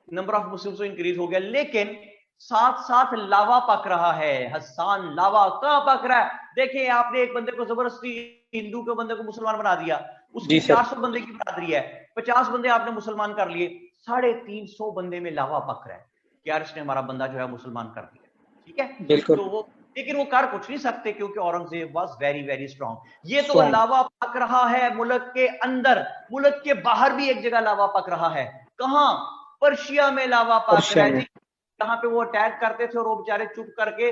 Speaker 1: नंबर ऑफ मुस्लिम्स तो इंक्रीज हो गया, लेकिन साथ साथ लावा पक रहा है। हसन, लावा कहां पक रहा है? देखिए, आपने एक बंदे को जबरदस्ती, हिंदू के बंदे को मुसलमान बना दिया, उसकी 400 बंदे की बरादरी है, 50 बंदे आपने मुसलमान कर लिए, 350 बंदे में लावा पक रहा है कि यार इसने हमारा बंदा जो है मुसलमान कर दिया, ठीक है।
Speaker 2: बिल्कुल।
Speaker 1: तो वो, लेकिन वो कर कुछ नहीं सकते क्योंकि Aurangzeb was very very strong. ये तो लावा पक रहा है मुल्क के अंदर, मुल्क के बाहर भी एक जगह लावा पक रहा है। कहां? पर्शिया में लावा पक रहा है जी। जहां पे वो अटैक करते थे और वो बेचारे चुप करके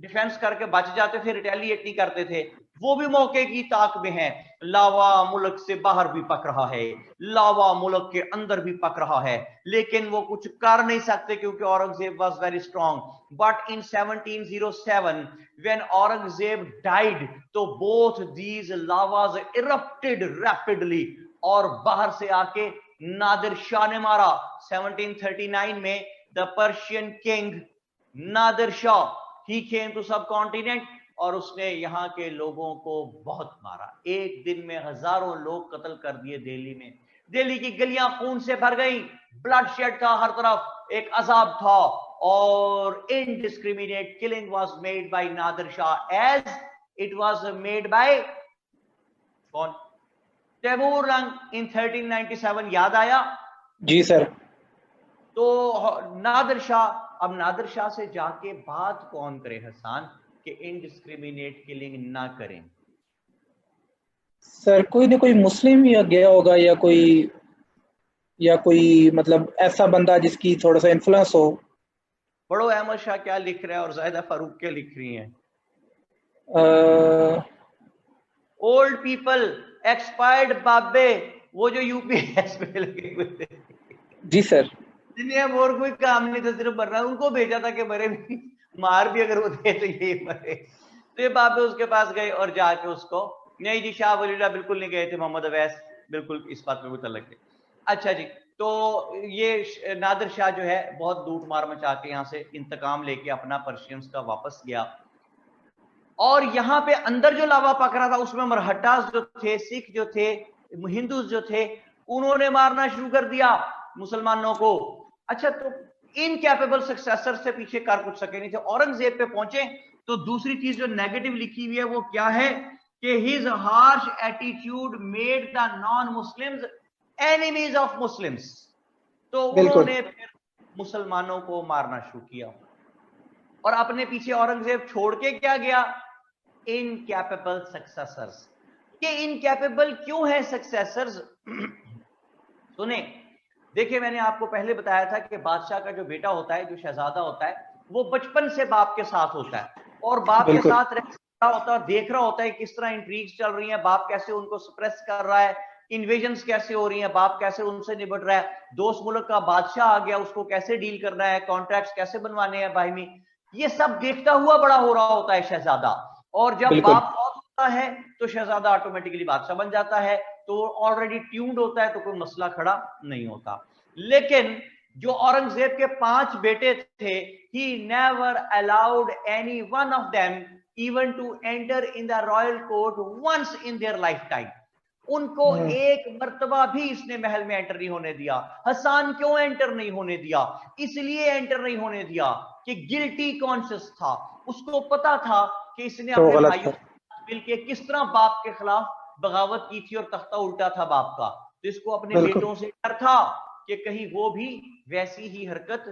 Speaker 1: डिफेंस करके बच जाते थे, रिटेलिएट नहीं करते थे, वो भी मौके की ताक में है। लावा मुल्क से बाहर भी पक रहा है, लावा मुल्क के अंदर भी पक रहा है, लेकिन वो कुछ कर नहीं सकते क्योंकि Aurangzeb was very strong. But in 1707 when Aurangzeb died, तो बोथ दीज लावाज इरप्टेड रैपिडली, और बाहर से आके नादिर शाह ने मारा। 1739 में the Persian king Nadir Shah he came to subcontinent, और उसने यहाँ के लोगों को बहुत मारा। एक दिन में हजारों लोग कत्ल कर दिए दिल्ली में। दिल्ली की गलियां खून से भर गई, ब्लड शेड था हर तरफ, एक अजाब था, और indiscriminate killing was made by Nadir Shah as it was made by कौन? तैमूर लंग इन 1397। याद आया?
Speaker 2: जी सर।
Speaker 1: तो नादिर शाह, अब नादिर शाह से जाके बात कौन करे हसन कि इनडिस्क्रिमिनेट किलिंग ना करें?
Speaker 2: सर कोई ना कोई मुस्लिम या गया होगा, या कोई मतलब ऐसा बंदा जिसकी थोड़ा सा इन्फ्लुएंस हो।
Speaker 1: बड़ो अहमद शाह क्या लिख रहा है और जाहिदा फारूक क्या लिख रही हैं? ओल्ड पीपल, एक्सपायर्ड बाबे, वो जो यूपीएस में लगे हुए थे।
Speaker 2: जी सर।
Speaker 1: जिन्हें और कोई काम नहीं था, सिर्फ मरना, उनको भेजा था कि मरे भी, मार भी अगर वो थे तो ये मरे। तो ये बाबे उसके पास गए और जाके उसको, नहीं जी शाह वलील्लाह बिल्कुल नहीं गए थे, मोहम्मद अवैस बिल्कुल इस बात पे मुतल्लक थे। अच्छा जी, तो ये नादिर शाह जो है बहुत लूट मार मचा के यहाँ से इंतकाम लेके अपना पर्शियंस का वापस गया, और यहाँ पे अंदर जो लावा पक रहा था उसमें मरहट्टास जो थे, सिख जो थे, हिंदू जो थे, उन्होंने मारना शुरू कर दिया मुसलमानों को। अच्छा, तो इनकैपेबल सक्सेसर से पीछे कर कुछ सके नहीं थे। औरंगजेब पे पहुंचे तो दूसरी चीज जो नेगेटिव लिखी हुई है वो क्या है कि his harsh attitude made the non Muslims enemies of Muslims. तो उन्होंने फिर मुसलमानों को मारना शुरू किया, और अपने पीछे औरंगजेब छोड़ के क्या गया? Incapable successors. ये इनकैपेबल क्यों है सक्सेसर्स? सुने, देखिए मैंने आपको पहले बताया था कि बादशाह का जो बेटा होता है, जो शहजादा होता है, वो बचपन से बाप के साथ होता है, और बाप के साथ रह रहा होता है, देख रहा होता है किस तरह इंट्रीग्स चल रही हैं, बाप कैसे उनको सप्रेस कर रहा है, इन्वेजन्स कैसे हो रही हैं, बाप कैसे उनसे निपट रहा है, दोस्त मुल्क का बादशाह आ गया उसको कैसे डील करना है, कॉन्ट्रैक्ट्स कैसे बनवाने हैं बाहिमी, ये सब देखता हुआ बड़ा हो रहा होता है शहजादा। और जब बाप मौत होता है तो शहजादा ऑटोमेटिकली बादशाह बन जाता है, तो ऑलरेडी ट्यून्ड होता है, तो कोई मसला खड़ा नहीं होता। लेकिन जो औरंगजेब के 5 बेटे थे, he never allowed any one of them even to enter in the royal court once in their lifetime. उनको एक मर्तबा भी इसने महल में एंटर नहीं होने दिया। हसन क्यों एंटर नहीं होने दिया? इसलिए एंटर नहीं होने दिया कि गिल्टी कॉन्शियस था, उसको पता था कि इसने अपने भाइयों मिलके किस तरह बाप के खिलाफ बगावत की थी और तख्ता उल्टा था बाप का, तो इसको अपने बेटों से डर था कि कहीं वो भी वैसी ही हरकत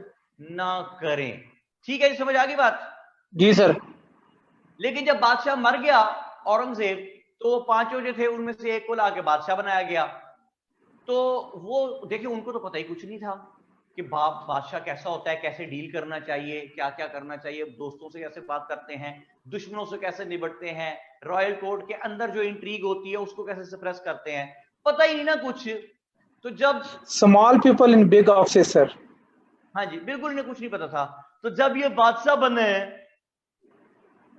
Speaker 1: ना करें। ठीक है जी, समझ आ गई बात?
Speaker 2: जी सर।
Speaker 1: लेकिन जब बादशाह मर गया औरंगजेब, तो 5 जो थे उनमें से एक को लाके बादशाह बनाया गया। तो वो देखिए, उनको तो पता ही कुछ नहीं था कि बादशाह कैसा होता है, कैसे डील करना चाहिए, क्या क्या करना चाहिए, दोस्तों से कैसे बात करते हैं, दुश्मनों से कैसे निपटते हैं, रॉयल कोर्ट के अंदर जो इंट्रीग होती है उसको कैसे सप्रेस करते हैं, पता ही नहीं ना कुछ। तो जब
Speaker 2: small people in big office sir.
Speaker 1: हाँ जी, बिल्कुल इन्हें कुछ नहीं पता था। तो जब ये बादशाह बने,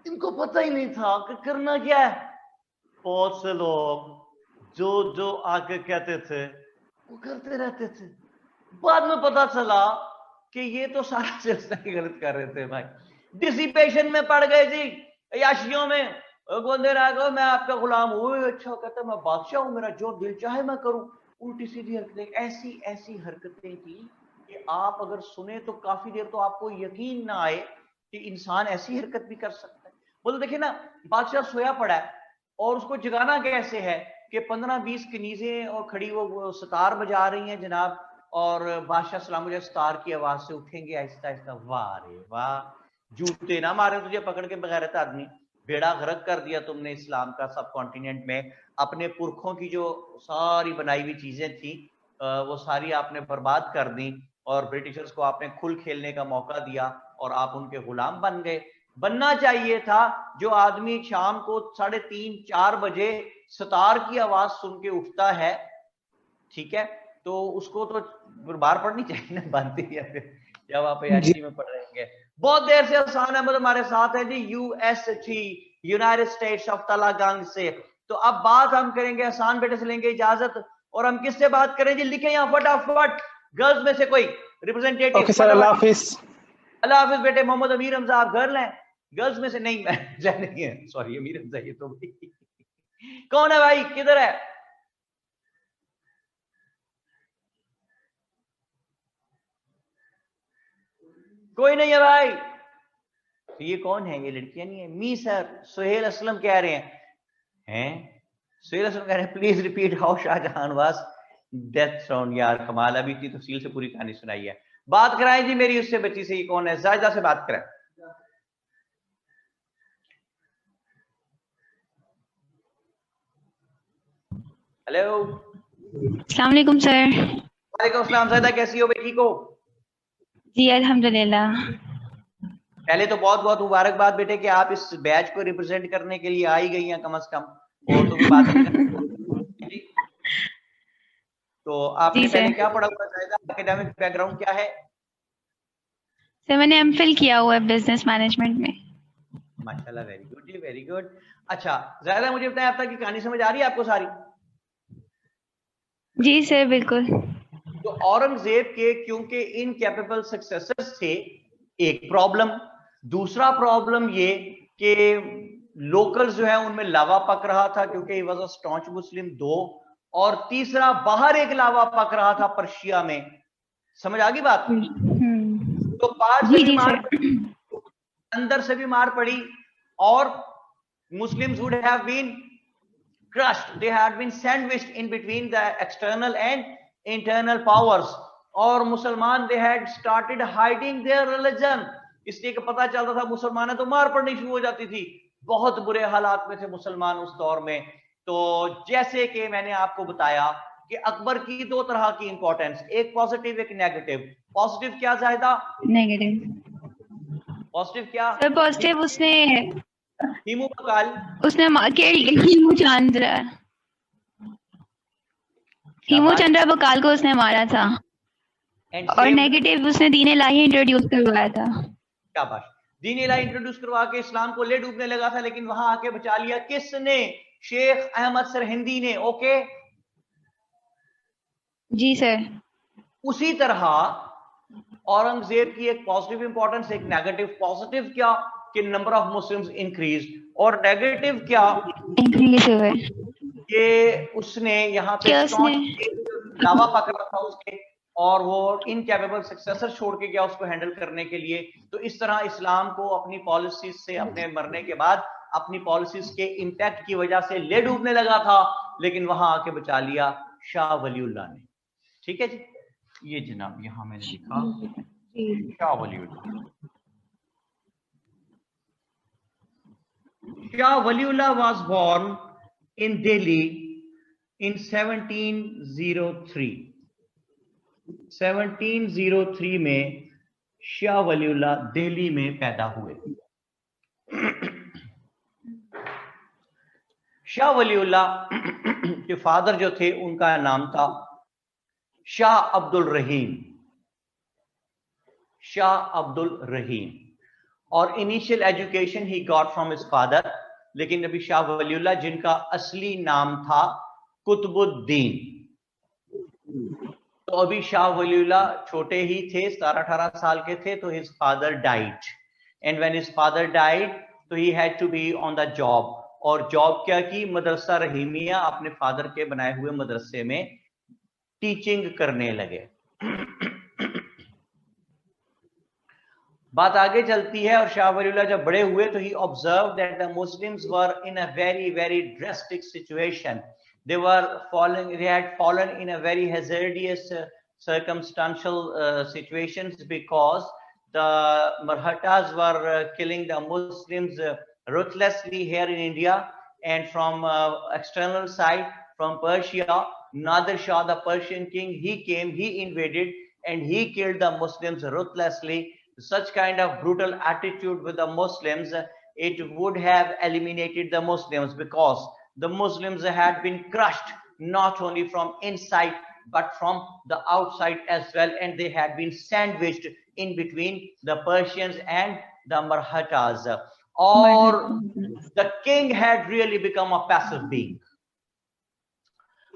Speaker 1: इनको पता ही नहीं था कि करना क्या है। बहुत से लोग जो जो आके कहते थे वो करते रहते थे। बाद में पता चला कि ये तो सारा सिलसिला ही गलत कर रहे थे भाई। डिसिपेशन में पड़ गए जी, अयाशियों में। गोंदे राघव मैं आपका गुलाम हूँ, अच्छा कहता मैं बादशाह हूँ, मेरा जो दिल चाहे मैं करूं। उल्टी सीधी हरकतें, ऐसी ऐसी हरकतें थी कि आप अगर सुने तो काफी देर तो आपको यकीन ना आए कि इंसान ऐसी हरकत भी कर सकता है। बोलो देखिए ना, बादशाह सोया पड़ा है और उसको जगाना कैसे है कि 15-20 कनीजें और खड़ी वो सितार बजा रही हैं जनाब, और बादशाह सलाम सितार की आवाज से उठेंगे आहिस्ता आहिस्ता। वाह रे वाह, जूते ना मारे तुझे पकड़ के बगैरत आदमी, बेड़ा गर्क कर दिया तुमने इस्लाम का सब कॉन्टिनेंट में। अपने पुरखों की जो सारी बनाई हुई चीजें थी वो सारी आपने बर्बाद कर दी, और ब्रिटिशर्स को आपने खुल खेलने का मौका दिया और आप उनके गुलाम बन गए। बनना चाहिए था जो आदमी शाम को 3:30-4 बजे सतार की आवाज सुन के उठता है, ठीक है, तो उसको तो बार पढ़नी चाहिए ना, बनती है फिर जब आप याशी में पढ़ रहे हैं। बहुत देर से हसान अहमद हमारे साथ है जी, UST, United States of Talagang से। तो अब बात हम करेंगे, हसान बेटे से लेंगे इजाजत, और हम किससे बात करें जी? लिखे यहाँ फटाफट, गर्ल्स में से कोई रिप्रेजेंटेटिव।
Speaker 2: ओके सर, अल्लाह हाफिज।
Speaker 1: अल्लाह हाफिज बेटे। मोहम्मद अमीर हमजा, आप गर्ल हैं? गर्ल्स में से नहीं, मैं नहीं है, सॉरी, अमीर हमजा ये तो कौन है भाई, किधर है? कोई नहीं है भाई। तो ये कौन है? ये लड़कियां नहीं है? मी सर, सुहेल असलम कह रहे हैं सुहेल असलम कह रहे हैं please repeat how Shahjahan was dethroned. यार कमाल, अभी इतनी तफसील से पूरी कहानी सुनाई है। बात कराएं जी मेरी उससे बच्ची से, ये कौन है? जायदा से बात कराएं। हेलो,
Speaker 3: अस्सलाम वालेकुम सर।
Speaker 1: वालेकुम अस्सलाम। जायदा कैसी हो भाई, ठीक हो?
Speaker 3: जी अल्हम्दुलिल्लाह।
Speaker 1: पहले तो बहुत बहुत मुबारकबाद बेटे कि आप इस बैच को रिप्रेजेंट करने के लिए आ ही गई हैं कम से कम, और तो भी बात नहीं। तो आपने पहले क्या पढ़ा हुआ है? एकेडमिक बैकग्राउंड क्या है?
Speaker 3: सर मैंने एमफिल किया हुआ है बिजनेस मैनेजमेंट में।
Speaker 1: माशाल्लाह, वेरी गुड जी, वेरी गुड। अच्छा ज़ाहिदा, मुझे बताएं अब तक की कहानी समझ आ रही है आपको सारी?
Speaker 3: जी सर बिल्कुल।
Speaker 1: तो औरंगजेब के क्योंकि इनकैपेबल सक्सेसर्स थे, एक प्रॉब्लम। दूसरा प्रॉब्लम ये कि लोकल्स जो है उनमें लावा पक रहा था क्योंकि ही वाज अ स्टॉन्च मुस्लिम, 2। और तीसरा, बाहर एक लावा पक रहा था पर्शिया में। समझ आ गई बात? तो बाहर से भी मार पड़ी, अंदर से भी मार पड़ी, और Muslims would have been crushed. They had been sandwiched in between the external and internal powers. और मुसलमान they had started hiding their religion. इसलिए कि पता चलता था मुसलमान है तो मार पड़नी शुरू हो जाती थी। बहुत बुरे हालात में थे मुसलमान उस दौर में। तो जैसे कि मैंने आपको बताया कि अकबर की 2 तरह की इंपॉर्टेंस, एक पॉजिटिव एक नेगेटिव। पॉजिटिव क्या जाहिदा?
Speaker 3: नेगेटिव।
Speaker 1: पॉजिटिव क्या?
Speaker 3: सर पॉजिटिव उसने
Speaker 1: हीमू बकाल,
Speaker 3: उसने हीमू चंद्रा बकाल को उसने मारा था। और नेगेटिव उसने दीन इलाही इंट्रोड्यूस करवाया था।
Speaker 1: शाबाश। दीन इलाही इंट्रोड्यूस करवा के इस्लाम को ले डूबने लगा था, लेकिन वहां आके बचा लिया किसने? शेख अहमद सरहिंदी ने। ओके
Speaker 3: जी सर।
Speaker 1: उसी तरह औरंगजेब की एक पॉजिटिव इंपॉर्टेंस, एक नेगेटिव। पॉजिटिव क्या? कि नंबर ऑफ मुस्लिम्स इंक्रीज, और नेगेटिव क्या?
Speaker 3: इंक्रीज हुए
Speaker 1: कि उसने यहाँ पे दावा पकड़ा था उसके, और वो इनकैपेबल सक्सेसर छोड़ के गया उसको हैंडल करने के लिए। तो इस तरह इस्लाम को अपनी पॉलिसीज से, अपने मरने के बाद अपनी पॉलिसीज के इंपैक्ट की वजह से ले डूबने लगा था, लेकिन वहां आके बचा लिया शाह वलीउल्लाह ने। ठीक है जी, ये जनाब यहां मैंने लिखा Shah Waliullah. Shah Waliullah was born in Delhi in 1703। 1703 में शाह वलीउल्लाह दिल्ली में पैदा हुए। शाह वलीउल्लाह के फादर जो थे उनका नाम था शाह अब्दुल रहीम। शाह अब्दुल रहीम। और initial education he got from his father. लेकिन नबी शाह वलीउल्लाह जिनका असली नाम था कुतुबुद्दीन, तो अभी शाह वलीउल्लाह छोटे ही थे, 17-18 साल के थे, तो his father died. And when his father died तो he had to be on the job. और जॉब क्या की? मदरसा रहीमिया, अपने फादर के बनाए हुए मदरसे में टीचिंग करने लगे। बात आगे चलती है, और शाह वलीउल्लाह जब बड़े हुए तो he observe that the Muslims were in a very very drastic situation. They had fallen in a very hazardous circumstantial situations, because the Marathas were killing the Muslims ruthlessly here in India, and from external side, from Persia, Nadir Shah, the Persian king, he came, he invaded, and he killed the Muslims ruthlessly. such kind of brutal attitude with the Muslims, it would have eliminated the Muslims, because the Muslims had been crushed not only from inside but from the outside as well, and they had been sandwiched in between the Persians and the Marhatas, or the king had really become a passive being.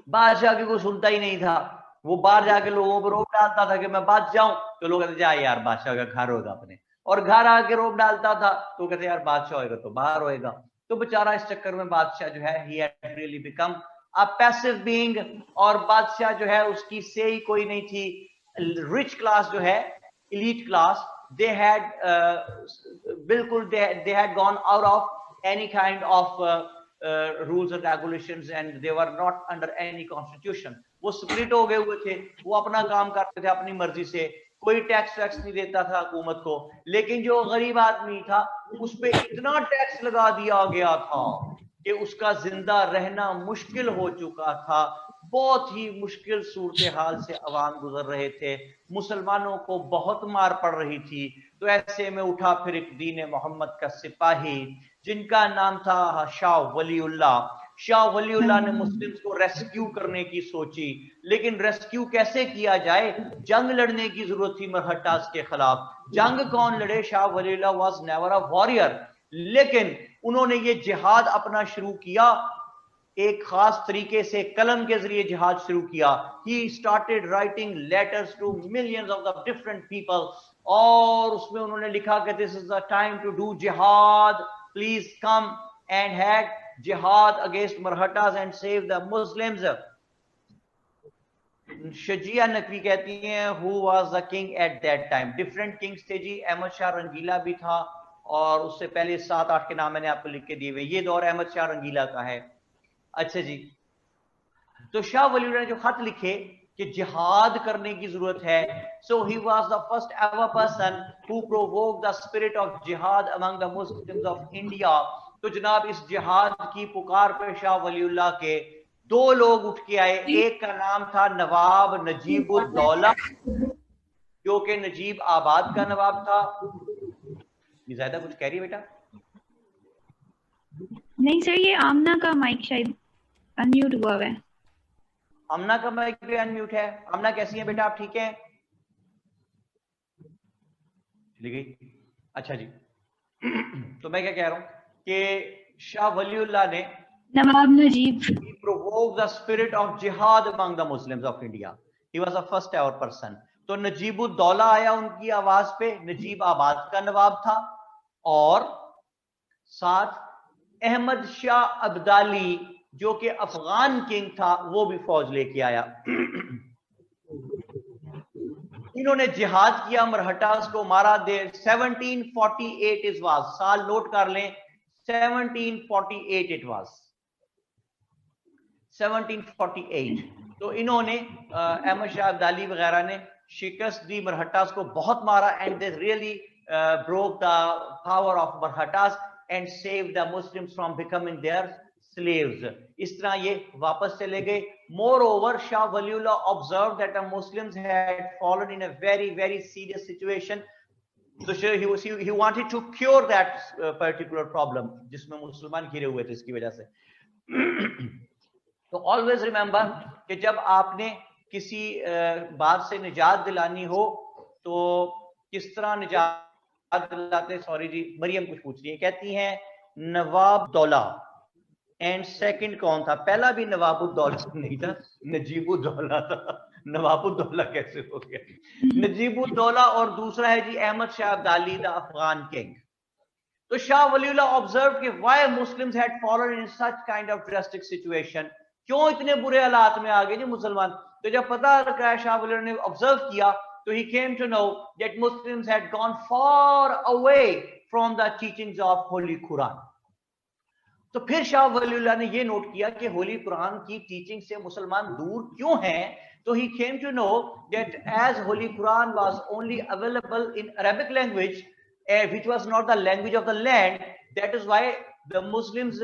Speaker 1: बादशाह की कोई सुनता ही नहीं था, वो बाहर जाके लोगों पर रोब डालता था कि मैं बात जाऊं, तो लोग कहते जा यार बादशाह का घर होगा अपने, और घर आके रोब डालता था तो कहते यार बादशाह होएगा तो बाहर होएगा। तो बेचारा इस चक्कर में बादशाह जो है he had really become a passive being, और बादशाह जो है उसकी से ही कोई नहीं थी। रिच क्लास जो है, elite class, they had बिल्कुल they had gone out of any kind of rules and regulations, and they were not under any constitution. वो स्प्लिट हो गए हुए थे, वो अपना काम करते थे अपनी मर्जी से, कोई टैक्स वैक्स नहीं देता था हुकूमत को। लेकिन जो गरीब आदमी था उस पे इतना टैक्स लगा दिया गया था कि उसका जिंदा रहना मुश्किल हो चुका था। बहुत ही मुश्किल सूरत हाल से अवाम गुजर रहे थे, मुसलमानों को बहुत मार पड़ रही थी। तो ऐसे में उठा फिर एक दीन मोहम्मद का सिपाही जिनका नाम था शाह वलीउल्लाह। शाह वलीउल्लाह ने मुस्लिम्स को रेस्क्यू करने की सोची, लेकिन रेस्क्यू कैसे किया जाए, जंग लड़ने की जरूरत थी मरहट्टास के खिलाफ। जंग कौन लड़े? Shah Waliullah was never a warrior, लेकिन उन्होंने ये जिहाद अपना शुरू किया, एक खास तरीके से कलम के जरिए जिहाद शुरू किया। He started writing letters to millions of the different people, और उसमें उन्होंने लिखा कि this is the time to do jihad, please come and had jihad against Marhatas and save the Muslims. Shazia Naqvi कहती हैं who was the king at that time. Different kings थे जी, अहमद शाह रंगीला भी था, और उससे पहले 7-8 के नाम मैंने आपको लिख के दिए हुए। ये दौर अहमद शाह रंगीला का है। अच्छा जी, तो शाह वलीउल्लाह ने जो खत लिखे कि जिहाद करने की जरूरत है, so he was the first ever person who provoked the spirit of jihad among the Muslims of India. तो जनाब इस जिहाद की पुकार पे शाह वलीउल्लाह के 2 लोग उठ के आए। एक का नाम था नवाब नजीबुद्दौला, जो कि नजीब आबाद का नवाब था। ये ज्यादा कुछ कह रही है बेटा?
Speaker 3: नहीं सर, ये आमना का माइक शायद अनम्यूट हुआ है।
Speaker 1: आमना का माइक भी अनम्यूट है। आमना कैसी है बेटा, आप ठीक है? चली गई। अच्छा जी, तो मैं क्या कह रहा हूं कि शाह वलीउल्लाह ने
Speaker 3: नवाब Najeeb
Speaker 1: provoked the spirit of jihad among the Muslims of India. He was the first ever person. तो नजीबुद्दौला आया उनकी आवाज पे, नजीब आबाद का नवाब था, और साथ अहमद शाह अब्दाली जो कि अफगान किंग था, वो भी फौज लेके आया। इन्होंने जिहाद किया, मरहटास को मारा। दे 1748 इस वाज, साल नोट कर लें, 1748 इट वाज, 1748। तो इन्होंने अहमद शाह अब्दाली वगैरह ने शिकस्त दी, मरहटास को बहुत मारा, and they really broke the power of Marathas and save the Muslims from becoming their slaves. इस तरह ये वापस चले गए। Moreover, Shah Waliullah observed that the Muslims had fallen in a very, very serious situation. So he wanted to cure that particular problem, जिसमें मुसलमान घिरे हुए थे इसकी वजह से। तो always remember कि जब आपने किसी बात से निजात दिलानी हो तो किस तरह निजात दिलाते। सॉरी जी, मरियम कुछ पूछ रही है, कहती हैं नवाब दौला एंड सेकंड कौन था? पहला भी नवाबुद्दौला नहीं था, नजीबुद्दौला था। नवाबुद्दौला कैसे हो गया? नजीबुद्दौला, और दूसरा है जी अहमद शाह अब्दाली द अफगान किंग। तो शाह वलीउल्लाह ऑब्जर्व कि why Muslims had fallen in such kind of drastic situation, क्यों इतने बुरे हालात में आ गए जी मुसलमान। तो जब पता लगा, शाह वलीउल्लाह ने ऑब्जर्व किया, तो he came to know that Muslims had gone far away from the teachings of holy Quran. तो फिर शाह वलीउल्लाह ने ये नोट किया कि होली कुरान की टीचिंग से मुसलमान दूर क्यों हैं। तो he came to know that as Holy Quran was only available in Arabic language, which was not the language of the land, that is why the Muslims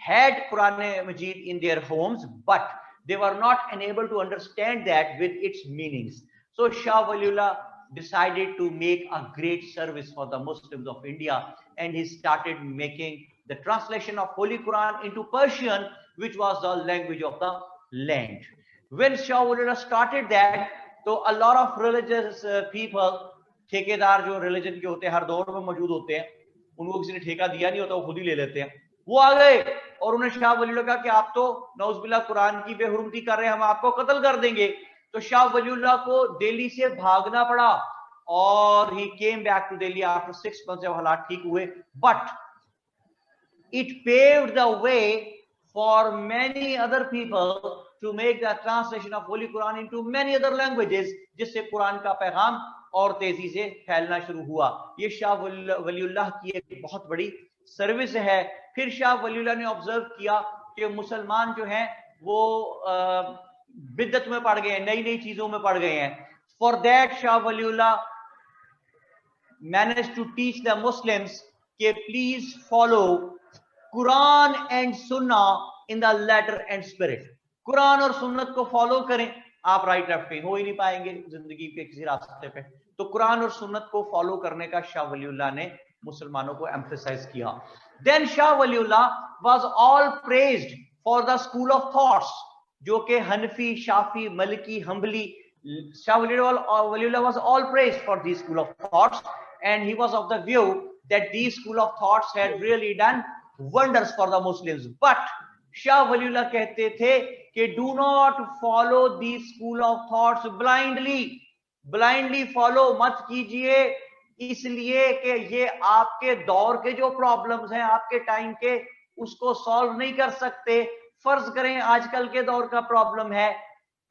Speaker 1: had Quran Majid in their homes, but they were not enabled to understand that with its meanings. So Shah Waliullah decided to make a great service for the Muslims of India, and he started making the translation of Holy Quran into Persian, which was the language of the land. When Shah Waliullah started that, तो a lot of religious people, ठेकेदार जो रिलीजन के होते हैं हर दौर में मौजूद होते हैं, उनको किसी ने ठेका दिया नहीं होता, वो खुद ही ले लेते हैं, वो आ गए और उन्हें शाह वलीउल्लाह कहा कि आप तो नौजुबिल्लाह कुरान की बेहुरमती कर रहे हैं, हम आपको कत्ल कर देंगे। तो शाह वलीउल्लाह को दिल्ली से भागना पड़ा और he came back to Delhi after 6 months जब हालात ठीक हुए, but it paved the way for many other people to make the translation of Holy Quran into many other languages, जिससे कुरान का पैगाम और तेजी से फैलना शुरू हुआ। ये शाह वलीउल्लाह की एक बहुत बड़ी सर्विस है। फिर शाह वलीउल्लाह ने ऑब्जर्व किया कि मुसलमान जो हैं वो बिदअत में पड़ गए हैं, नई नई चीजों में पड़ गए हैं। For that Shah Waliullah manage to teach the Muslims कि please follow Quran and Sunnah in the letter and spirit. Quran और सुन्नत को फॉलो करें, आप राइट लेफ्ट कहीं हो ही नहीं पाएंगे जिंदगी के किसी रास्ते पे। तो कुरान और सुन्नत को फॉलो करने का शाह वलीउल्लाह ने मुसलमानों को एम्फसाइज किया। Then Shah Waliullah was all praised for the school of thoughts, जो कि Hanafi, Shafi, Maliki, Hanbali. Shah Waliullah was all praised for the school of thoughts and he was of the view that the school of thoughts had really done wonders for the Muslims. But Shah Waliullah कहते थे कि do not follow the school of thoughts blindly follow मत कीजिए, इसलिए कि ये आपके दौर के जो प्रॉब्लम्स हैं आपके टाइम के, उसको सॉल्व नहीं कर सकते। फर्ज करें आजकल के दौर का प्रॉब्लम है,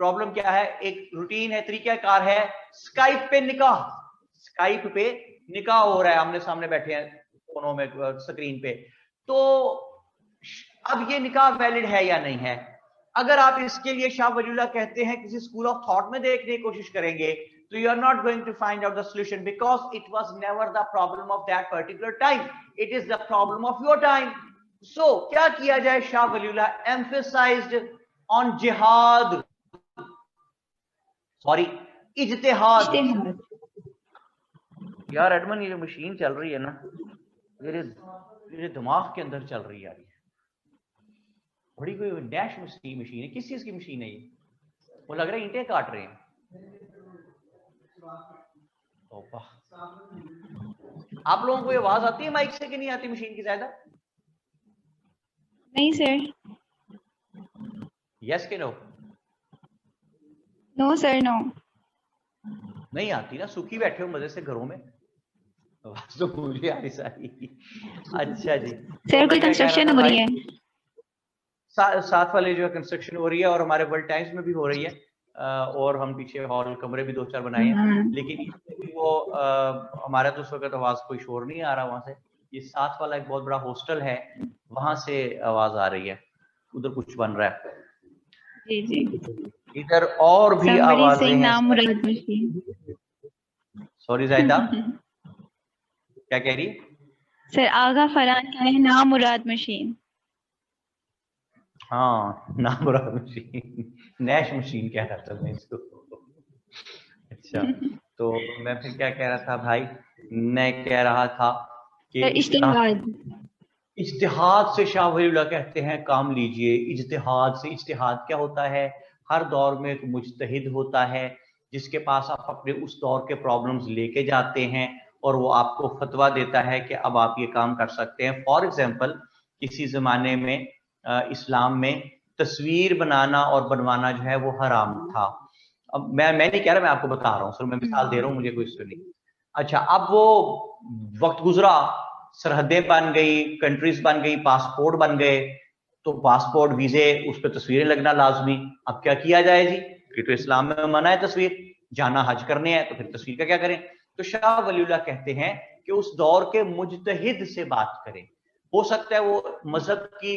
Speaker 1: प्रॉब्लम क्या है, एक रूटीन है, तरीकाकार है, स्काइप पे निकाह हो रहा है, आमने सामने बैठे हैं कोनों में स्क्रीन पे। तो अब ये निकाह वैलिड है या नहीं है? अगर आप इसके लिए शाह वलीउल्लाह कहते हैं किसी स्कूल ऑफ थॉट में देखने की कोशिश करेंगे, तो you are not going to find out the solution, because it was never the problem of that particular time, it is the problem of your time. So क्या किया जाए? Shah Waliullah emphasized on jihad, sorry ijtihad. यार एडमन, ये जो मशीन चल रही है ना, मेरे दिमाग के अंदर चल रही है यार, बड़ी कोई डैश मशीन है। किस चीज की मशीन है ये? वो लग रहा है ईंटें काट रहे हैं। आप लोगों को ये आवाज आती है माइक से कि नहीं आती मशीन की? ज्यादा
Speaker 3: नहीं सर।
Speaker 1: यस के नो?
Speaker 3: नो सर, नो
Speaker 1: नहीं आती ना, सुखी बैठे हो मजे से घरों में, आवाज तो मुझे आ रही सारी। अच्छा जी
Speaker 3: सर, कोई कंस्ट्रक्शन हो रही है?
Speaker 1: साथ वाले जो कंस्ट्रक्शन हो रही है और हमारे वर्ल्ड टाइम्स में भी हो रही है, और हम पीछे हॉल कमरे भी 2-4 बनाए हैं, लेकिन वो हमारा तो उस वक्त आवाज कोई शोर नहीं आ रहा वहां से। ये साथ वाला एक बहुत बड़ा हॉस्टल है, वहां से आवाज आ रही है, उधर कुछ बन रहा है।
Speaker 3: जी जी,
Speaker 1: इधर और भी आवाजें हैं। सॉरी जायदा, क्या कह रही है?
Speaker 3: सर आगा फरहान का है नामुराद मशीन।
Speaker 1: हाँ, नामुराद मशीन, नैश मशीन कह रहा था मैं इसको। अच्छा, तो मैं फिर क्या कह रहा था भाई? मैं कह रहा था कि इज्तिहाद से शाह वलीउल्लाह कहते हैं काम लीजिए। इज्तिहाद से, इज्तिहाद क्या होता है? हर दौर में एक मुज्तहिद होता है जिसके पास आप अपने उस दौर के प्रॉब्लम्स लेके जाते हैं और वो आपको फतवा देता है कि अब आप ये काम कर सकते हैं। फॉर एग्जाम्पल, किसी जमाने में इस्लाम में तस्वीर बनाना और बनवाना जो है वो हराम था। अब मैं नहीं कह रहा, मैं आपको बता रहा हूँ, सर मैं मिसाल दे रहा हूँ, मुझे कोई सुनी। अच्छा, अब वो वक्त गुजरा, सरहदें बन गई, कंट्रीज बन गई, पासपोर्ट बन गए, तो पासपोर्ट, वीजे, उस पर तस्वीरें लगना लाजमी। अब क्या किया जाए जी? कि तो इस्लाम में मना है तस्वीर, जाना हज करने हैं तो फिर तस्वीर का क्या करें? तो शाह वलीउल्लाह कहते हैं कि उस दौर के मुज्तहिद से बात करें। हो सकता है वो मजहब की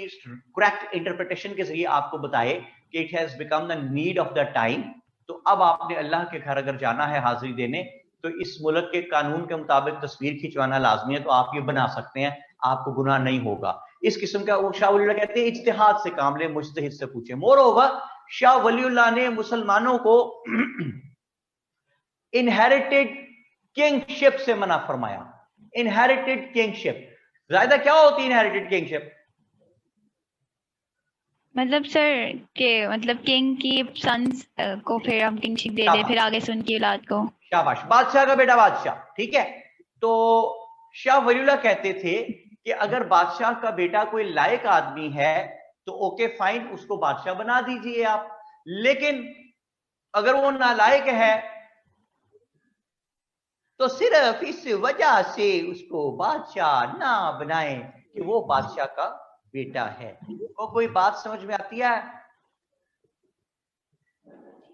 Speaker 1: करेक्ट इंटरप्रिटेशन के जरिए आपको बताए कि it has become the need of the time. तो अब आपने अल्लाह के घर अगर जाना है हाजिरी देने, तो इस मुल्क के कानून के मुताबिक तस्वीर खिंचवाना लाजमी है, तो आप ये बना सकते हैं, आपको गुनाह नहीं होगा। इस किस्म का वो शाह वलीउल्लाह कहते हैं इज्तिहाद से काम ले, मुज्तहिद से पूछे। मोर ओवर, शाह वलीउल्लाह ने मुसलमानों को इनहेरिटेड किंगशिप से मना फरमाया। इनहेरिटेड किंगशिप, ज़ाहिदा क्या होती है इनहेरिटेड किंगशिप?
Speaker 3: मतलब सर के मतलब किंग की सन्स को फिर हम किंगशिप दे दे, फिर आगे से उनकी औलाद को।
Speaker 1: शाबाश, बादशाह का बेटा बादशाह, ठीक है। तो शाह वलीउल्लाह कहते थे कि अगर बादशाह का बेटा कोई लायक आदमी है तो ओके फाइन, उसको बादशाह बना दीजिए आप, लेकिन अगर वो नालायक है तो सिर्फ इस वजह से उसको बादशाह ना बनाए कि वो बादशाह का बेटा है। तो कोई बात समझ में आती है?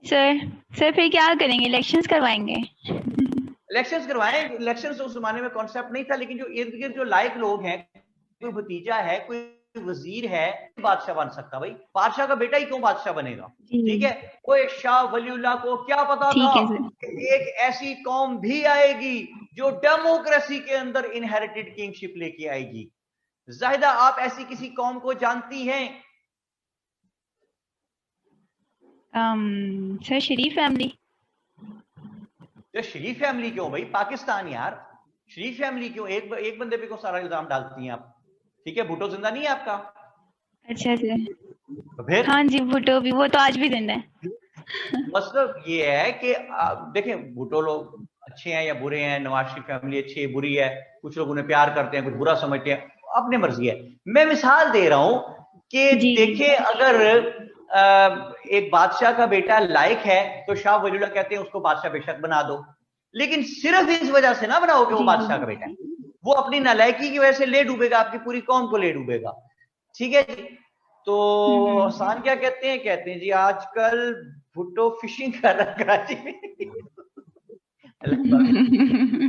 Speaker 3: सर फिर क्या करेंगे? इलेक्शंस करवाएंगे?
Speaker 1: इलेक्शंस करवाएं। इलेक्शंस उस जमाने में कॉन्सेप्ट नहीं था, लेकिन जो इर्द गिर्द जो लायक लोग हैं, कोई भतीजा है, कोई वजीर है, बादशाह बन सकता। भाई बादशाह का बेटा ही क्यों बादशाह बनेगा? ठीक है। वो शाह वलीउल्लाह को क्या पता था कि एक ऐसी कौम भी आएगी जो डेमोक्रेसी के अंदर इनहेरिटेड किंगशिप लेके आएगी। जाहिदा आप ऐसी किसी कौम को जानती हैं?
Speaker 3: सर शरीफ फैमिली।
Speaker 1: तो शरीफ फैमिली क्यों भाई? पाकिस्तान यार, शरीफ फैमिली क्यों? एक बंदे पे को सारा इल्जाम डालती हैं आप। ठीक है, भुट्टो जिंदा नहीं है आपका?
Speaker 3: अच्छा सर।
Speaker 1: तो फिर
Speaker 3: हाँ जी, भुट्टो भी, वो तो आज भी जिंदा है।
Speaker 1: मतलब ये है कि देखें, भुट्टो लोग अच्छे हैं या बुरे हैं, नवाज शरीफ फैमिली अच्छी है बुरी है, कुछ लोग उन्हें प्यार करते हैं, कुछ बुरा समझते हैं, अपनी मर्जी है। मैं मिसाल दे रहा हूं कि देखिए, अगर एक बादशाह का बेटा लायक है तो शाह वलीउल्लाह कहते हैं उसको बादशाह बेशक बना दो, लेकिन सिर्फ इस वजह से ना बनाओ कि वो बादशाह का बेटा है। वो अपनी नालायकी की वजह से ले डूबेगा, आपकी पूरी कौम को ले डूबेगा। ठीक है जी। तो हसान क्या कहते हैं? कहते हैं जी आजकल भुट्टो फिशिंग कर रहा है कराची में।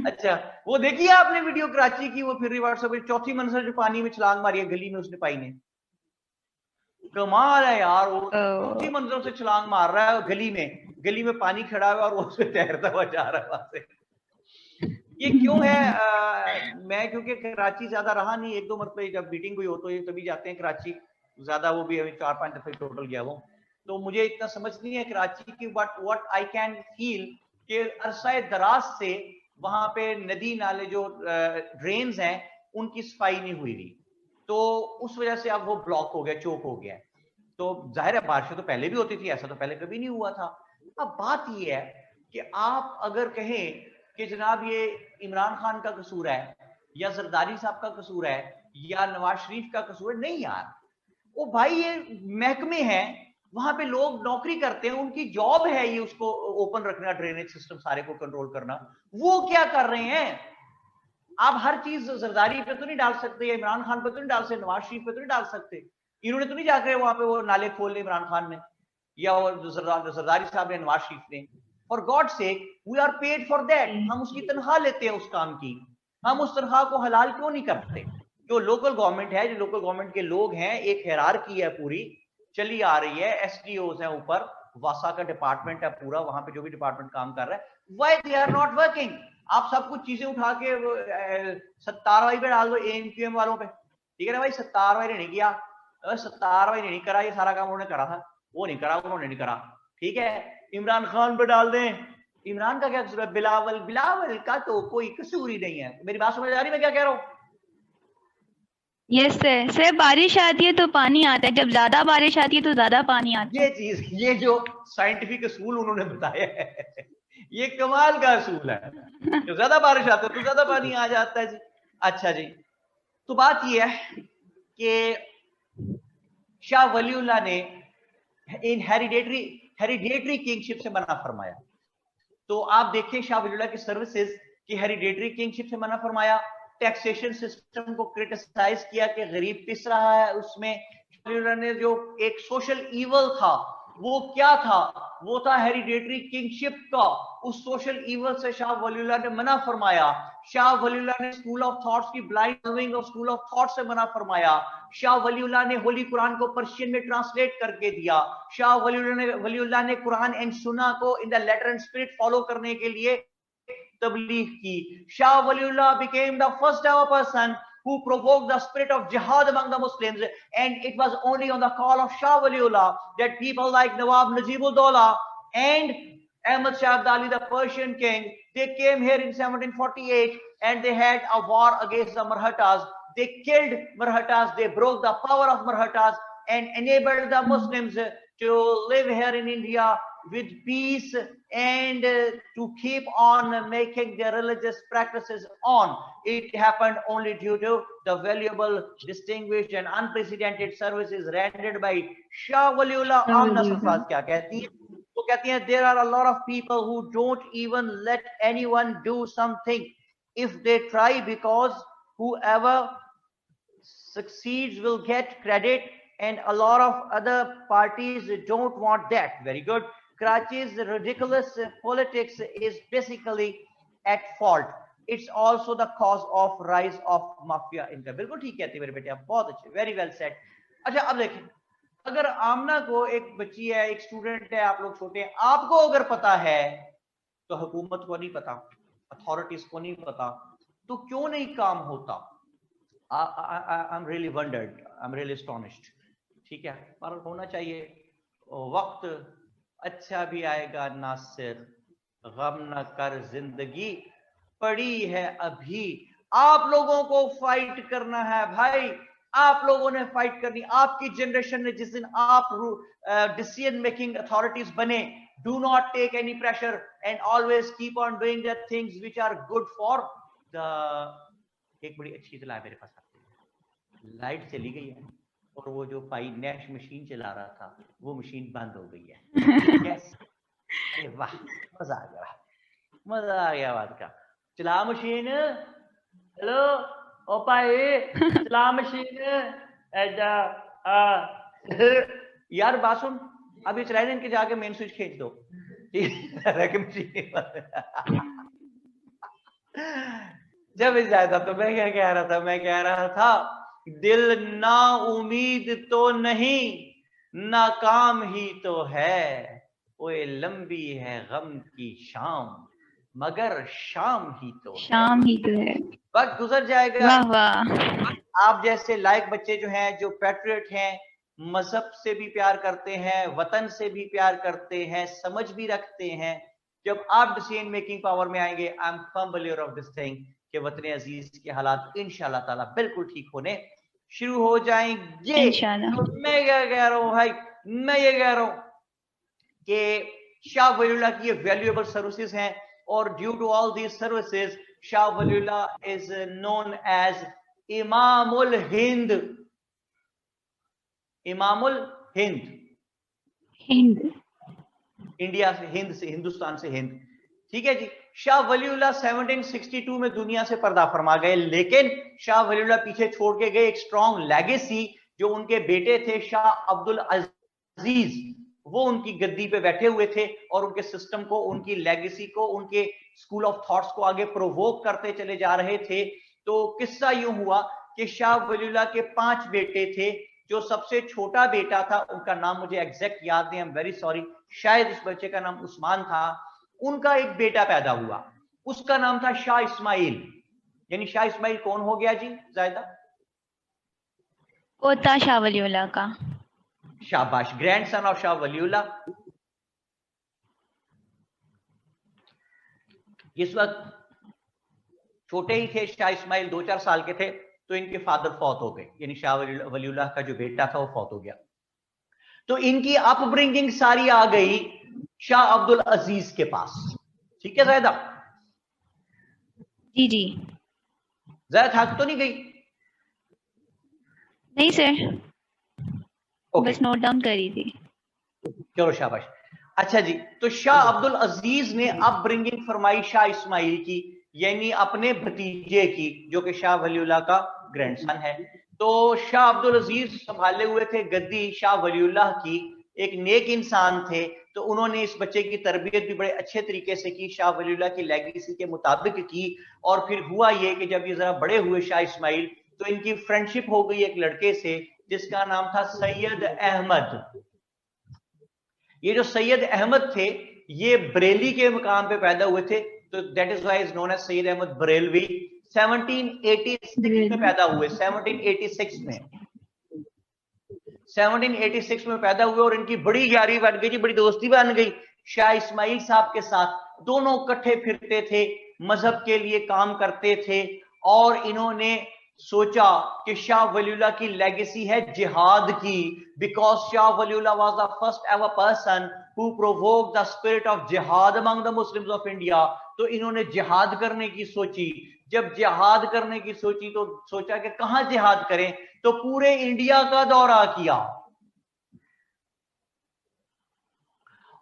Speaker 1: अच्छा, वो देखिए आपने वीडियो कराची की? वो फिर व्हाट्सएप पे चौथी मंजिल जो पानी में छलांग मारी है गली में उसने पाई ने, कमाल है यार। वो चौथी मंजिल से छलांग मार रहा है गली में पानी खड़ा है और वो उससे तैरता हुआ जा रहा है वहां से। ये क्यों है? मैं क्योंकि कराची ज्यादा रहा नहीं, एक दो मरतबे जब मीटिंग हुई हो तो ये तभी जाते हैं कराची, ज्यादा वो भी अभी 4-5 दफे टोटल गया वो, तो मुझे इतना समझ नहीं है कराची की। But what I can feel कि अरसा दराज से वहां पे नदी नाले जो ड्रेन्स हैं उनकी सफाई नहीं हुई थी, तो उस वजह से अब वो ब्लॉक हो गया, चोक हो गया। तो जाहिर है बारिशें तो पहले भी होती थी, ऐसा तो पहले कभी नहीं हुआ था। अब बात ये है कि आप अगर कहें कि जनाब ये इमरान खान का कसूर है या जरदारी साहब का कसूर है या नवाज शरीफ का कसूर है, नहीं यार, वो भाई ये महकमे हैं, वहां पे लोग नौकरी करते हैं, उनकी जॉब है ये उसको ओपन रखना, ड्रेनेज सिस्टम सारे को कंट्रोल करना। वो क्या कर रहे हैं? आप हर चीज जरदारी पे तो नहीं डाल सकते, या इमरान खान पे तो नहीं डाल सकते, नवाज शरीफ पे तो नहीं डाल सकते। इन्होंने तो नहीं जाकर वहां पे वो नाले खोले इमरान खान ने या वो जरदारी साहब ने, नवाज शरीफ ने। For God sake, we are paid for that. हम उसकी तनख्वाह लेते हैं उस काम की, हम उस तनख्वाह को हलाल क्यों नहीं करते? जो लोकल गवर्नमेंट है, जो लोकल गवर्नमेंट के लोग हैं, एक हायरार्की है पूरी चली आ रही है, एसडीओज हैं ऊपर, वासा का डिपार्टमेंट है पूरा, वहां पे जो भी डिपार्टमेंट काम कर रहा है, why they are not working? आप सब कुछ चीजें उठा के सत्तार भाई पे डाल दो, एएमक्यूएम वालों पे। ठीक है ना भाई, सत्तार भाई ने नहीं किया, सत्तार भाई ने नहीं करा, ये सारा काम उन्होंने करा था, वो नहीं करा, उन्होंने नहीं करा। ठीक है, इमरान खान पे डाल दें, इमरान का क्या कसूर है? बिलावल का तो कोई कसूर ही नहीं है। मेरी बात समझ आ रही, मैं क्या कह रहा हूँ?
Speaker 3: Yes sir. सर बारिश आती है तो पानी आता है, जब ज्यादा बारिश आती है तो ज्यादा पानी आता है।
Speaker 1: ये चीज, ये जो साइंटिफिक असूल उन्होंने बताया है, ये कमाल का असूल है। जब ज्यादा बारिश आती है तो ज्यादा पानी आ जाता है जी। अच्छा जी, तो बात ये है कि शाह वलीउल्लाह ने इन हेरिडेटरी किंगशिप से मना फरमाया। तो आप देखें शाह वलीउल्लाह की सर्विसेज की हेरिडेटरी किंगशिप से मना फरमाया, टैक्सेशन सिस्टम को क्रिटिसाइज किया कि गरीब पिस रहा है उसमें। शाह वलीउल्लाह ने जो एक सोशल ईवल था वो क्या था? वो था हेरिडेटरी किंगशिप का। उस सोशल ईवल से शाह वलीउल्लाह ने मना फरमाया। शाह वलीउल्लाह ने स्कूल ऑफ थॉट्स की blind following of school of thought से मना फरमाया। शाह वलीउल्लाह ने होली कुरान को पर्शियन में ट्रांसलेट करके दिया। शाह वलीउल्लाह ने कुरान एंड सुन्ना को in the letter and spirit फॉलो करने के लिए तबलीग की। Shah Waliullah became the first ever person who provoked the spirit of jihad among the Muslims, and it was only on the call of Shah Waliullah that people like Nawab Najibullah and Ahmad Shah Abdali, the Persian king, they came here in 1748 and they had a war against the Marathas. They killed Marathas, they broke the power of Marathas and enabled the Muslims to live here in India with peace and to keep on making their religious practices on. It happened only due to the valuable, distinguished and unprecedented services rendered by Shah Waliullah. Amna Sarfraz kya कहती है? वो कहती हैं there are a lot of people who don't even let anyone do something if they try, because whoever succeeds will get credit and a lot of other parties don't want that. Very good. Karachi's ridiculous politics is basically at fault. It's also the cause of rise of mafia income. बिल्कुल ठीक कहते हैं मेरे बेटे आप, बहुत अच्छे, very well said. अच्छा अब देखें, अगर आमना को एक बच्ची है, एक स्टूडेंट है, आप लोग छोटे हैं, आपको अगर पता है तो हुकूमत को नहीं पता, अथॉरिटीज को नहीं पता, तो क्यों नहीं काम होता? I'm really wondered, I'm really astonished. ठीक है, पर होना चाहिए. वक्त अच्छा भी आएगा नासिर, गम न कर, जिंदगी पड़ी है अभी. आप लोगों को फाइट करना है भाई, आप लोगों ने फाइट करनी. आपकी जनरेशन ने, जिस दिन आप डिसीजन मेकिंग अथॉरिटीज बने, do not take any pressure and always keep on doing the things which are good for the. एक बड़ी अच्छी इत्तला मेरे पास आती है, लाइट चली गई है और वो जो भाई नैश मशीन चला रहा था वो मशीन बंद हो गई है. yes. अरे वाह, मजा आ गया, मजा आ गया बात का. चला मशीन, हेलो ओ भाई चला मशीन. यार बात सुन, अभी चलाए ना, इनके जाके मेन स्विच खींच दो. जब इस जाए था तो मैं क्या कह रहा था, मैं कह रहा था दिल ना उम्मीद तो नहीं, नाकाम ही तो है. ओए लंबी है गम की शाम, मगर शाम ही तो है. वक्त गुजर जाएगा.
Speaker 3: वाह वाह.
Speaker 1: आप जैसे लायक बच्चे जो हैं, जो पैट्रियट हैं, मजहब से भी प्यार करते हैं, वतन से भी प्यार करते हैं, समझ भी रखते हैं, जब आप डिसीजन मेकिंग पावर में आएंगे, I am firm believer of this thing कि वतन अजीज के हालात इंशाल्लाह ताला बिल्कुल ठीक होने शुरू हो जाएंगे. तो मैं क्या कह रहा हूं भाई, मैं ये कह रहा हूं कि शाह वलीउल्लाह की ये वैल्यूएबल सर्विसेज हैं, और due to all these services Shah Waliullah is known as Imamul Hind. Imamul Hind, India से हिंद, से हिंदुस्तान से हिंद. ठीक है जी. शाह वलीउल्लाह 1762 में दुनिया से पर्दा फरमा गए, लेकिन शाह वलीउल्लाह पीछे छोड़ के गए एक स्ट्रॉन्ग लेगेसी. जो उनके बेटे थे शाह अब्दुल अजीज, वो उनकी गद्दी पे बैठे हुए थे और उनके सिस्टम को, उनकी लेगेसी को, उनके स्कूल ऑफ थॉट्स को आगे प्रोवोक करते चले जा रहे थे. तो किस्सा यूं हुआ कि शाह वलीउल्लाह के 5 बेटे थे. जो सबसे छोटा बेटा था, उनका नाम मुझे एग्जैक्ट याद नहीं, आई एम वेरी सॉरी, शायद उस बच्चे का नाम उस्मान था. उनका एक बेटा पैदा हुआ, उसका नाम था शाह इस्माइल. यानी शाह इस्माइल कौन हो गया जी जायदा?
Speaker 3: पोता शाह वलीउल्लाह का.
Speaker 1: शाबाश, ग्रैंडसन ऑफ शाह वलीउल्लाह. इस वक्त छोटे ही थे शाह इस्माइल, 2-4 साल के थे, तो इनके फादर फौत हो गए. यानी शाह वलीउल्लाह का जो बेटा था वो फौत हो गया. तो इनकी अपब्रिंगिंग सारी आ गई शाह अब्दुल अजीज के पास. ठीक है जायदा?
Speaker 3: जी जी.
Speaker 1: जायदा थक तो नहीं गई?
Speaker 3: नहीं सर, बस नोट डाउन करी थी.
Speaker 1: चलो शाबाश. अच्छा जी, तो शाह अब्दुल अजीज ने अपब्रिंगिंग फरमाई शाह इस्माइल की, यानी अपने भतीजे की, जो कि शाह वलीउल्लाह का ग्रैंडसन है. तो शाह अब्दुल अजीज संभाले हुए थे गद्दी शाह वलीउल्लाह की, एक नेक इंसान थे. तो उन्होंने इस बच्चे की तरबियत भी बड़े अच्छे तरीके से की, शाह वलीउल्लाह की लेगेसी के मुताबिक की. और फिर हुआ ये कि जब ये जरा बड़े हुए शाह इस्माइल, तो इनकी फ्रेंडशिप हो गई एक लड़के से जिसका नाम था सैयद अहमद. ये जो सैयद अहमद थे, ये बरेली के मकाम पे पैदा हुए थे, तो that is why is known as Syed Ahmad Barelvi. 1786 में पैदा हुए, 1786 में 1786 में पैदा हुए, और इनकी बड़ी यारी बन गई जी, बड़ी दोस्ती बन गई शाह इस्माइल साहब के साथ, दोनों इकट्ठे फिरते थे, मजहब के लिए काम करते थे, और इन्होंने सोचा कि शाह वलीउल्लाह की लेगेसी है जिहाद की, because Shah Waliullah was the first ever person who provoked the spirit of jihad among the Muslims of India. तो इन्होंने जिहाद करने की सोची। जब जिहाद करने की सोची तो सोचा कि कहां जिहाद करें, तो पूरे इंडिया का दौरा किया,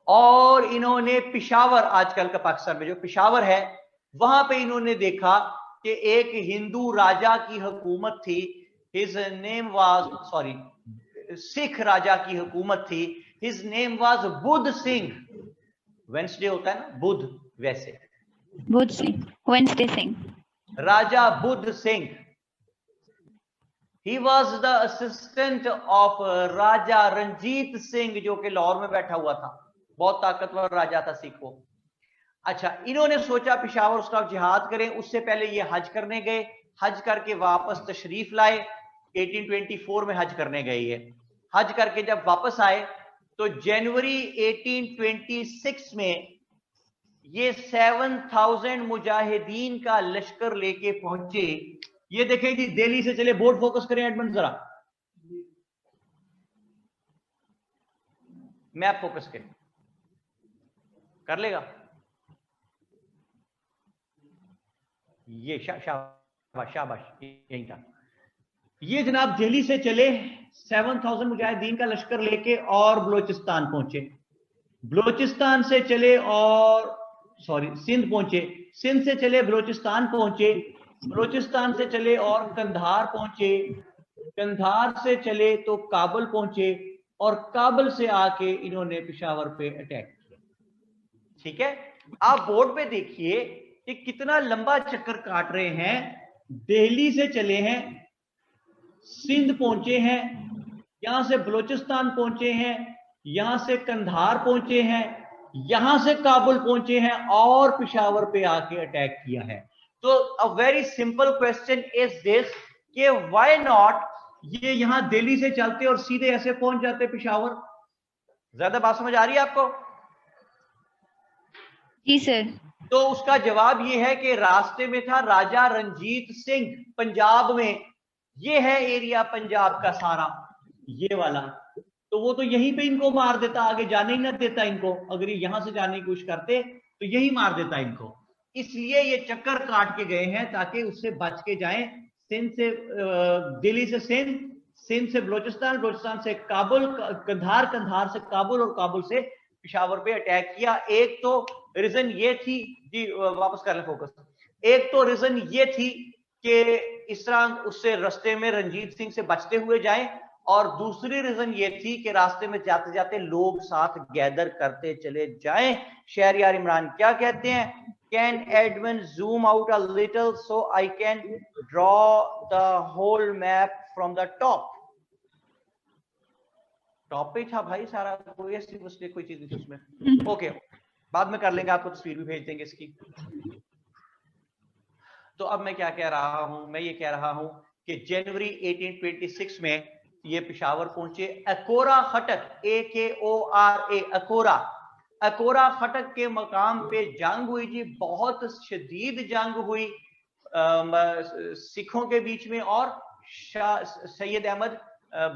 Speaker 1: और इन्होंने पिशावर, आजकल का पाकिस्तान में जो पिशावर है, वहां पे इन्होंने देखा कि एक हिंदू राजा की हुकूमत थी, his name was, sorry, Sikh राजा की हुकूमत थी, his name was Budh Singh. Wednesday होता है ना, बुद्ध, वैसे
Speaker 3: Budh Singh, Wednesday Singh,
Speaker 1: Raja Budh Singh. He was the assistant of Raja Ranjit Singh, जो कि लाहौर में बैठा हुआ था, बहुत ताकतवर राजा था सिख वो। अच्छा, इन्होंने सोचा पिशावर उसका जिहाद करें। उससे पहले ये हज करने गए, हज करके वापस तशरीफ लाए, 1824 में हज करने गए। ये हज करके जब वापस आए तो जनवरी 1826 में ये 7000 मुजाहिदीन का लश्कर लेके पहुंचे। ये देखें जी, दिल्ली से चले, बोर्ड फोकस करें एडमंड जरा, मैप फोकस करें, कर लेगा ये, शाबाश शाबाश, यही था। ये जनाब दिल्ली से चले 7000 मुजाहिदीन का लश्कर लेके और बलोचिस्तान पहुंचे। बलोचिस्तान से चले और सॉरी सिंध पहुंचे, सिंध से चले बलोचिस्तान पहुंचे, बलोचिस्तान से चले और कंधार पहुंचे, कंधार से चले तो काबुल पहुंचे, और काबुल से आके इन्होंने पेशावर पे अटैक किया। ठीक है, आप बोर्ड पे देखिए कि कितना लंबा चक्कर काट रहे हैं। दिल्ली से चले हैं, सिंध पहुंचे हैं, यहां से बलोचिस्तान पहुंचे हैं, यहां से कंधार पहुंचे हैं, यहां से काबुल पहुंचे हैं, और पेशावर पे आके अटैक किया है। तो a very simple question is this कि व्हाई नॉट ये यहां दिल्ली से चलते और सीधे ऐसे पहुंच जाते पेशावर। ज्यादा बात समझ आ रही है आपको?
Speaker 3: जी सर।
Speaker 1: तो उसका जवाब ये है कि रास्ते में था राजा रंजीत सिंह, पंजाब में। ये है एरिया पंजाब का सारा, ये वाला। तो वो तो यहीं पे इनको मार देता, आगे जाने ही ना देता इनको। अगर ये यहां से जाने की कोशिश करते तो यही मार देता इनको। इसलिए ये चक्कर काट के गए हैं ताकि उससे बच के जाएं। सिंध से दिल्ली से सिंध, सिंध से बलोचिस्तान, बलोचिस्तान से काबुल, कंधार, कंधार से काबुल, और काबुल से पेशावर पे अटैक किया। एक तो रीजन ये थी जी, वापस कर ले फोकस। एक तो रीजन ये थी कि इस तरह उससे रास्ते में रंजीत सिंह से बचते हुए जाएं, और दूसरी रीजन ये थी कि रास्ते में जाते जाते लोग साथ गैदर करते चले जाएं। शहरयार इमरान क्या कहते हैं? Can Edmund zoom out a little so I can draw the whole map from the top. Top पे था भाई सारा, कोई ऐसी मुझे कोई चीज नहीं थी उसमें। ओके, बाद में कर लेंगे, आपको तस्वीर भी भेज देंगे इसकी। तो अब मैं क्या कह रहा हूं? मैं ये कह रहा हूं कि जनवरी 1826 में ये पेशावर पहुंचे। अकोरा खटक, AKORA, अकोरा, अकोरा खटक के मकाम पे जंग हुई जी, बहुत शदीद जंग हुई सिखों के बीच में और सैयद अहमद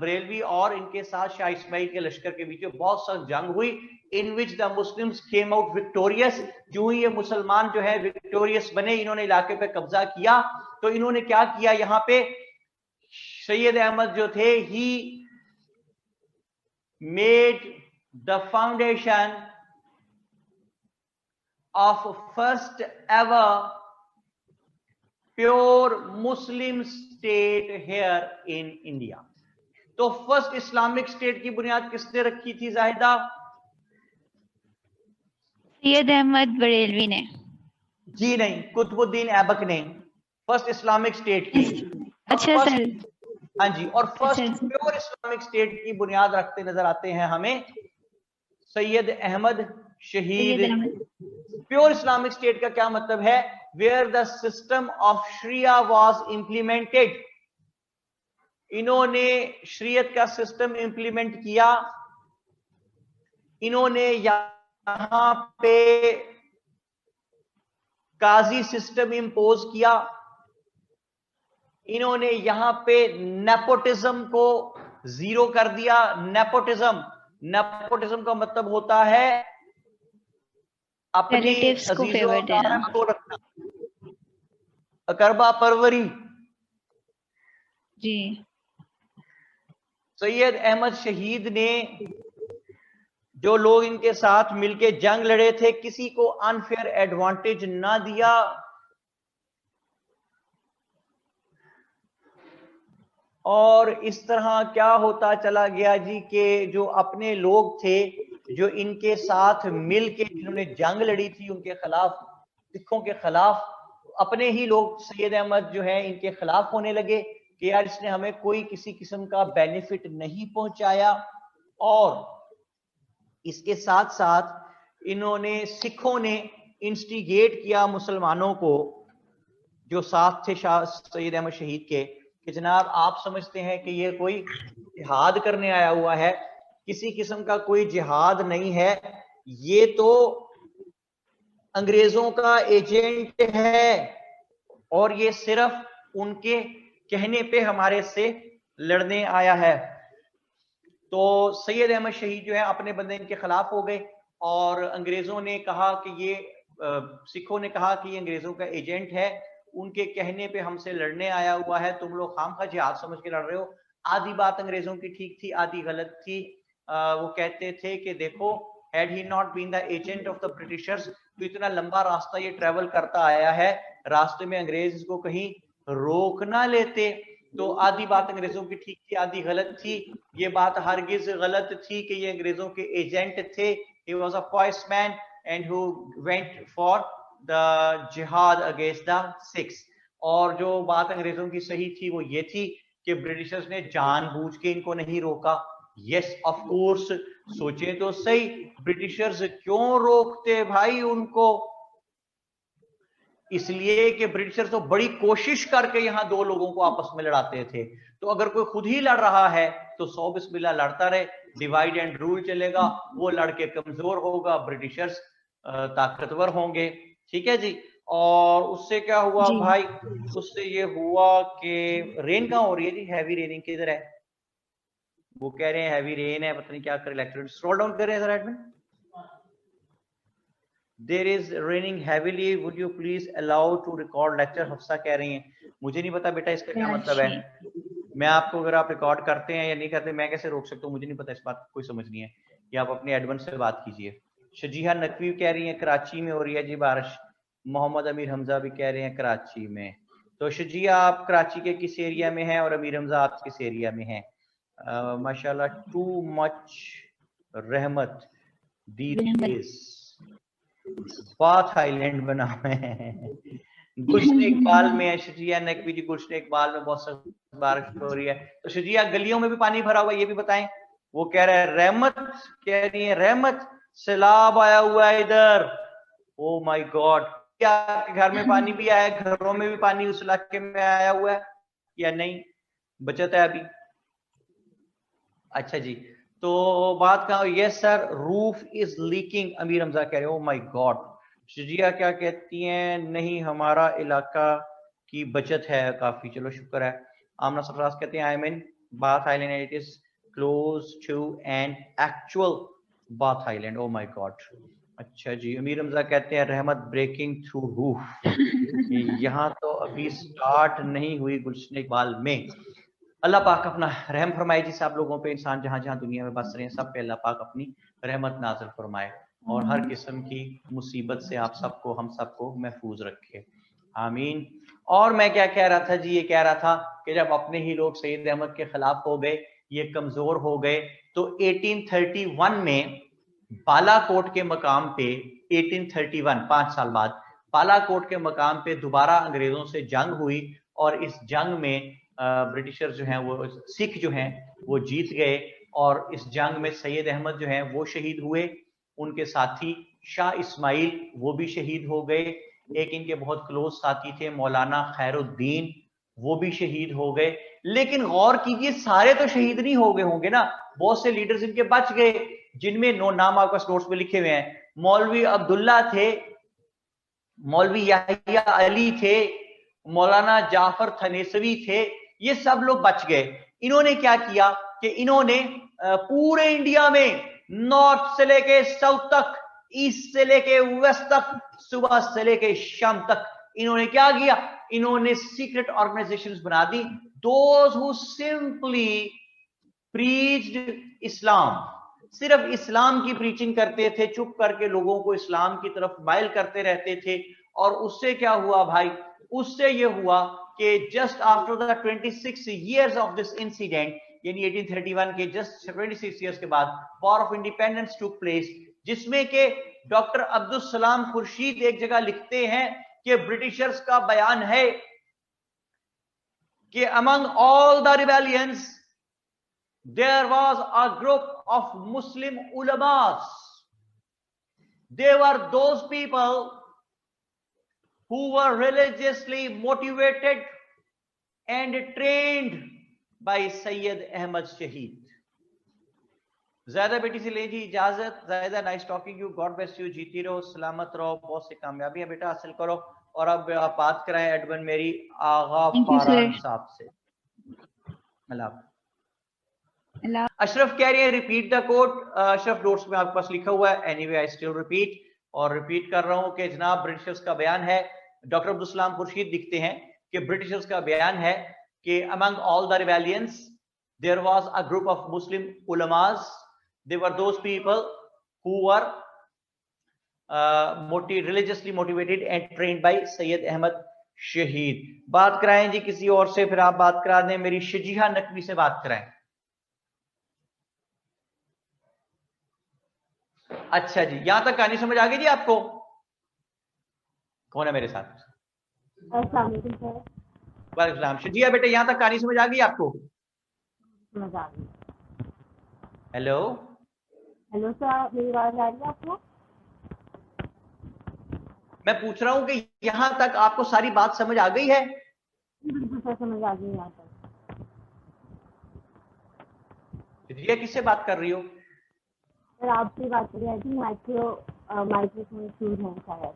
Speaker 1: बरेलवी और इनके साथ शाह इस्माइल के लश्कर के बीच में बहुत सख्त जंग हुई, in which the Muslims came out victorious. जो ही ये मुसलमान जो है विक्टोरियस बने, इन्होंने इलाके पे कब्जा किया। तो इन्होंने क्या किया, यहाँ पे सैयद अहमद जो थे, he made the foundation of first ever pure Muslim state here in India. तो फर्स्ट इस्लामिक स्टेट की बुनियाद किसने रखी थी जाहिदा?
Speaker 3: सैयद अहमद बरेलवी ने।
Speaker 1: जी नहीं, कुतुबुद्दीन ऐबक ने फर्स्ट इस्लामिक स्टेट की।
Speaker 3: अच्छा सर।
Speaker 1: हाँ जी, और फर्स्ट प्योर इस्लामिक स्टेट की बुनियाद रखते नजर आते हैं हमें सैयद अहमद शहीद। प्योर इस्लामिक स्टेट का क्या मतलब है? Where the system of sharia was implemented. इन्होंने शरीयत का सिस्टम इंप्लीमेंट किया। इन्होंने यहां पे काजी सिस्टम इंपोज किया, इन्होंने यहां पे नेपोटिज्म को जीरो कर दिया। नेपोटिज्म का मतलब होता है अपनी अजीजों अकारब को रखना, अकरबा परवरी
Speaker 3: जी।
Speaker 1: सैयद अहमद शहीद ने जो लोग इनके साथ मिलके जंग लड़े थे, किसी को अनफेयर एडवांटेज ना दिया। और इस तरह क्या होता चला गया जी कि जो अपने लोग थे जो इनके साथ मिलके जिन्होंने जंग लड़ी थी उनके खिलाफ, सिखों के खिलाफ, अपने ही लोग सैयद अहमद जो है इनके खिलाफ होने लगे कि यार इसने हमें कोई किसी किस्म का बेनिफिट नहीं पहुंचाया। और इसके साथ साथ इन्होंने, सिखों ने इंस्टिगेट किया मुसलमानों को जो साथ थे शाह सैयद अहमद शहीद के, कि जनाब आप समझते हैं कि ये कोई जिहाद करने आया हुआ है, किसी किस्म का कोई जिहाद नहीं है, ये तो अंग्रेजों का एजेंट है और ये सिर्फ उनके कहने पे हमारे से लड़ने आया है। तो सैयद अहमद शहीद जो है अपने बंदे इनके खिलाफ हो गए और अंग्रेजों ने कहा कि ये सिखों ने कहा कि ये अंग्रेजों का एजेंट है, उनके कहने पे हमसे लड़ने आया हुआ है, तुम लोग खामखा जिहाद समझ के लड़ रहे हो। आधी बात अंग्रेजों की ठीक थी, आधी गलत थी। वो कहते थे कि देखो, had he not been the agent of the Britishers, तो इतना लंबा रास्ता ये ट्रेवल करता आया है, रास्ते में अंग्रेज इसको कहीं रोक ना लेते। तो आधी बात अंग्रेजों की ठीक थी, आधी गलत थी। ये बात हरगिज गलत थी कि ये अंग्रेजों के एजेंट थे। He was a poised man and who went for the जिहाद अगेंस्ट द सिख्स। और जो बात अंग्रेजों की सही थी वो ये थी कि ब्रिटिशर्स ने जानबूझ के इनको नहीं रोका। यस ऑफ कोर्स, सोचे तो सही, ब्रिटिशर्स क्यों रोकते भाई उनको? इसलिए कि ब्रिटिशर्स तो बड़ी कोशिश करके यहां दो लोगों को आपस में लड़ाते थे। तो अगर कोई खुद ही लड़ रहा है तो 100 बिस्मिल्लाह लड़ता रहे, डिवाइड एंड रूल चलेगा, वो लड़के कमजोर होगा, ब्रिटिशर्स ताकतवर होंगे। ठीक है जी। और उससे क्या हुआ भाई? उससे ये हुआ कि रेन कहां हो रही है जी? हैवी रेनिंग किधर है? वो कह रहे हैं हैवी रेन है, पता नहीं क्या कर इलेक्ट्रिक। स्क्रॉल डाउन कर रहे हैं राइट में। There is raining heavily. Would you please allow to record lecture? Hafsa कह रही हैं, मुझे नहीं पता बेटा इसका क्या मतलब है। मैं आपको, अगर आप रिकॉर्ड करते हैं या नहीं करते, मैं कैसे रोक सकता हूँ? मुझे नहीं पता, इस बात कोई समझ नहीं है। या आप अपने एडवन से बात कीजिए। शजीहा नकवी कह रही है कराची में हो रही है जी बारिश। मोहम्मद अमीर हमजा भी कह रहे हैं कराची में। तो शजीहा आप कराची के किस एरिया में हैं और अमीर हमजा आप किस एरिया में हैं? माशाल्लाह, टू मच रहमत दीज बाथ आइलैंड बना हुआ है। गुलशन इकबाल में है शजिया नकवी जी, गुलशन इकबाल में बहुत सख्त बारिश हो रही है। तो शजिया गलियों में भी पानी भरा हुआ है, ये भी बताएं। वो कह रहा है रहमत, कह रही है रहमत सैलाब आया हुआ है इधर। ओ माय गॉड, क्या आपके घर में पानी भी आया? घरों में भी पानी उस इलाके में आया हुआ है या नहीं? बचत है अभी? अच्छा जी। तो बात कहा, yes sir roof is leaking, Amir Hamza कह रहे हो। My God. शजिया क्या कहती हैं? नहीं हमारा इलाका की बचत है काफी, चलो शुक्र है। आमना सरफराज कहते हैं I am in Bath Island and it is close to an actual Bath Island. Oh my God. अच्छा जी। अमीर हमजा कहते हैं रहमत ब्रेकिंग थ्रू रूफ। यहाँ तो अभी स्टार्ट नहीं हुई गुलशन इकबाल में। अल्लाह पाक अपना रहम फरमाए जी सब लोगों पे, इंसान जहां जहां दुनिया में बस रहे हैं सब पे अल्लाह पाक अपनी रहमत नाज़िल फरमाए और हर किस्म की मुसीबत से आप सबको, हम सबको महफूज रखे, आमीन। और मैं क्या कह रहा था जी? ये कह रहा था कि जब अपने ही लोग सैयद अहमद के खिलाफ हो गए, ये कमजोर हो गए, तो 1831 में बालाकोट के मकाम पे, 1831 5 साल बाद बालाकोट के मकाम पे दोबारा अंग्रेजों से जंग हुई और इस जंग में ब्रिटिशर्स जो हैं, वो सिख जो हैं वो जीत गए और इस जंग में सैयद अहमद जो हैं वो शहीद हुए, उनके साथी शाह इस्माइल वो भी शहीद हो गए। एक इनके बहुत क्लोज साथी थे मौलाना खैरुद्दीन, वो भी शहीद हो गए। लेकिन गौर कीजिए सारे तो शहीद नहीं हो गए होंगे ना, बहुत से लीडर्स इनके बच गए, जिनमें नाम आपका नोट्स में लिखे हुए हैं। मौलवी अब्दुल्ला थे, मौलवी याहिया अली थे, मौलाना जाफर थनेसवी थे, ये सब लोग बच गए। इन्होंने क्या किया कि इन्होंने पूरे इंडिया में नॉर्थ से लेके साउथ तक, ईस्ट से लेके वेस्ट तक, सुबह से लेके शाम तक इन्होंने क्या किया, इन्होंने सीक्रेट ऑर्गेनाइजेशंस बना दी, दोज हु सिंपली प्रीच्ड इस्लाम, सिर्फ इस्लाम की प्रीचिंग करते थे, चुप करके लोगों को इस्लाम की तरफ माइल करते रहते थे। और उससे क्या हुआ भाई, उससे ये हुआ कि just after the 26 years of this incident, यानी 1831 के जस्ट 26 years के बाद war of independence took place, जिसमें के डॉक्टर अब्दुल सलाम खुर्शीद एक जगह लिखते हैं कि ब्रिटिशर्स का बयान है कि among all the rebellions there was a group of Muslim ulamas. They were those people who were religiously motivated and trained by Sayyid Ahmad Shaheed. ज़्यादा बेटी से ले जी इजाजत। ज़्यादा nice talking you, God bless you, जीती रहो, सलामत रहो, बहुत सी कामयाबियां बेटा हासिल करो। और अब आप बात कराएं एडमिन मेरी आगा फारान साहब से। अल्लाह। अशरफ कह रहे हैं repeat the code. Ashraf notes में आपके पास लिखा हुआ है, एनीवे आई स्टिल रिपीट, और रिपीट कर रहा हूं कि जनाब ब्रिटिशर्स का बयान है, डॉक्टर अब्दुल सलाम खुर्शीद लिखते हैं कि ब्रिटिशर्स का बयान है कि among all the rebellions there was a group of Muslim ulamas, they were those people who were religiously motivated and trained by Syed Ahmad Shaheed. बात कराएं जी किसी और से, फिर आप बात करा दें, मेरी शजीहा नकवी से बात कराएं। अच्छा जी, यहां तक कहानी समझ आ गई जी आपको? कौन है मेरे साथ? वालेकुम शजिया बेटे, यहां तक कहानी समझ आ गई आपको?
Speaker 4: समझ आ गई।
Speaker 1: हेलो
Speaker 4: हेलो सर, मेरी आवाज आ रही है आपको?
Speaker 1: मैं पूछ रहा हूं कि यहां तक आपको सारी बात समझ आ गई है?
Speaker 4: बिल्कुल सर, समझ आ गई। यहाँ तक
Speaker 1: शजिया किससे बात कर रही हो?
Speaker 4: सर आपसे बात कर रही थी, माइक्रोफोन इश्यूज हैं शायद।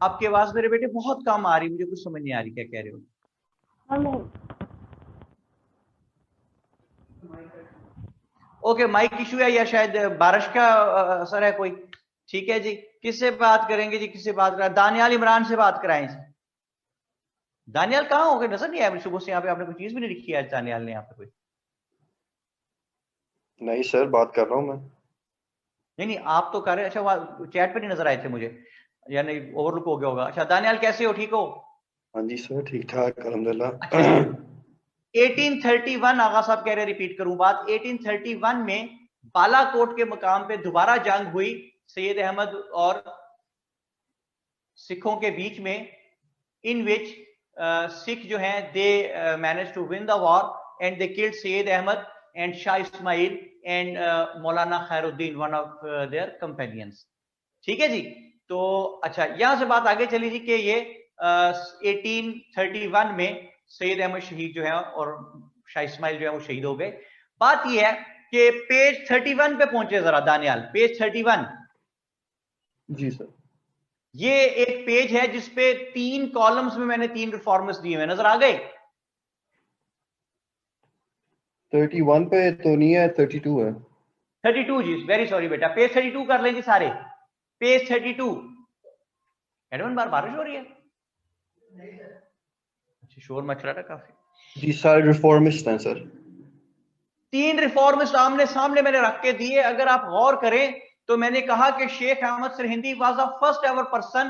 Speaker 1: आपकी आवाज मेरे बेटे बहुत कम आ रही, मुझे कुछ समझ नहीं आ रही क्या कह रहे हो। ओके, माइक इशू है या शायद बारिश का असर है कोई। ठीक है जी, किससे बात करेंगे जी, किससे बात कराएं? दानियाल इमरान से बात कराएं। दानियाल कहाँ हो गए, नजर नहीं आया मुझे सुबह से। यहाँ पे आपने कोई चीज भी नहीं लिखी है दानियाल ने यहाँ पे कोई?
Speaker 5: नहीं सर, बात कर रहा हूँ मैं।
Speaker 1: नहीं आप तो कर रहे। अच्छा, वहाँ चैट पे नहीं नजर आए थे मुझे, यानी ओवरलुक हो गया होगा। अच्छा दानियाल कैसे हो, ठीक हो?
Speaker 5: हाँ जी सर, ठीक ठाक अल्हम्दुलिल्लाह।
Speaker 1: अच्छा, 1831 आगा साहब कह रहे, रिपीट करूं बात। 1831 में बालाकोट के मुकाम पे दोबारा जंग हुई सैयद अहमद और सिखों के बीच में, इन विच सिख जो हैं they manage to win the war and they killed Syed Ahmad and Shah Ismail and Maulana Khairuddin, one of their companions. ठीक है जी। तो अच्छा, यहां से बात आगे चली जी कि ये 1831 में सैयद अहमद शहीद जो है और शाह इस्माइल जो है वो शहीद हो गए। बात ये है कि पेज 31 पे पहुंचे जरा दानियाल, पेज 31।
Speaker 5: जी सर।
Speaker 1: ये एक पेज है जिसपे 3 कॉलम्स में मैंने 3 रिफॉर्मर्स दिए हुए, नजर आ गए?
Speaker 5: 31 पे तो नहीं है, 32 है।
Speaker 1: 32 जी, वेरी सॉरी बेटा। पेज 32 कर लें जी सारे, पेज 32। एडवन बार बारिश हो रही है? अच्छा, शोर मच रहा था काफी।
Speaker 5: जी, सारे रिफॉर्मिस्ट हैं सर।
Speaker 1: 3 रिफॉर्मिस्ट आमने सामने मैंने रख के दिए। अगर आप गौर करें तो मैंने कहा कि Sheikh Ahmad Sirhindi was the first ever person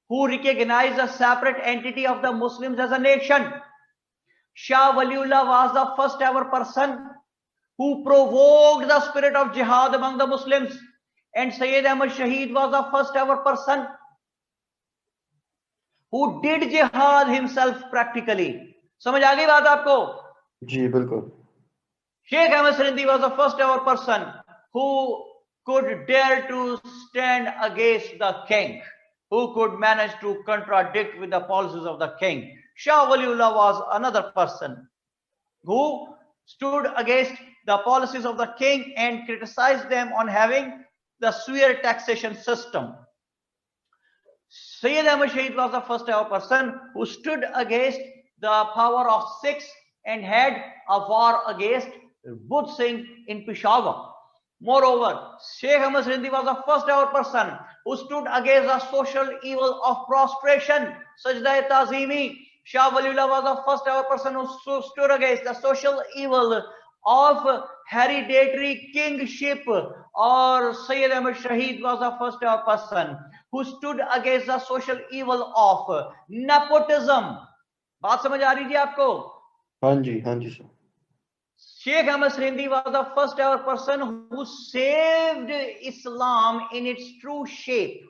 Speaker 1: who recognised a separate entity of the Muslims as a nation. Shah Waliullah was the first ever person who provoked the spirit of jihad among the Muslims, and Sayyid Ahmad Shaheed was the first ever person who did jihad himself practically. समझ आ गई बात आपको?
Speaker 5: जी बिल्कुल।
Speaker 1: Sheikh Ahmad Sarindi was the first ever person who could dare to stand against the king, who could manage to contradict with the policies of the king. Shah Waliullah was another person who stood against the policies of the king and criticized them on having the severe taxation system. Sayyid Ahmad Shahid was the first ever person who stood against the power of Sikhs and had a war against Budh Singh in Peshawar. Moreover, Sheikh Ahmad Sindhi was the first ever person who stood against the social evil of prostration, Sajda-e-Tazimi. Shah Waliullah was the first ever person who stood against the social evil of hereditary kingship, or Sayyid Ahmad Shahid was the first ever person who stood against the social evil of nepotism. बात समझ आ रही थी आपको?
Speaker 5: हाँ जी sir.
Speaker 1: Sheikh Ahmad Sindhi was the first ever person who saved Islam in its true shape.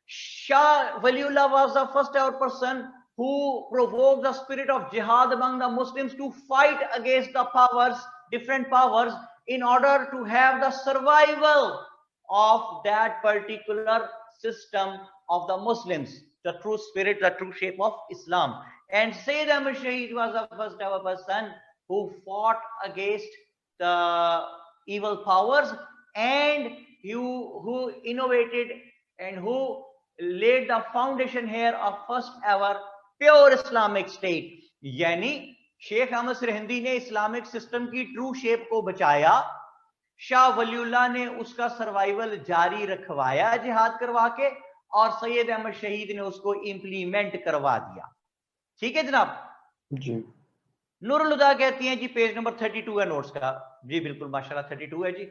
Speaker 1: Shah Waliullah was the first ever person who provoked the spirit of jihad among the Muslims to fight against the powers, different powers, in order to have the survival of that particular system of the Muslims, the true spirit, the true shape of Islam. And Sayyid Ahmad Shahid was the first ever person who fought against the evil powers and who innovated and who laid the foundation here of first ever pure Islamic state. यानी शेख अहमद सरहिंदी ने इस्लामिक सिस्टम की ट्रू शेप को बचाया, शाह वलीउल्लाह ने उसका सर्वाइवल जारी रखवाया जिहाद करवा के, और सैयद अहमद शहीद ने उसको इंप्लीमेंट करवा दिया. ठीक है जनाब
Speaker 5: जी.
Speaker 1: नूरुल हुदा कहती हैं जी पेज नंबर 32 है नोट्स का. जी बिल्कुल माशाल्लाह 32 है जी.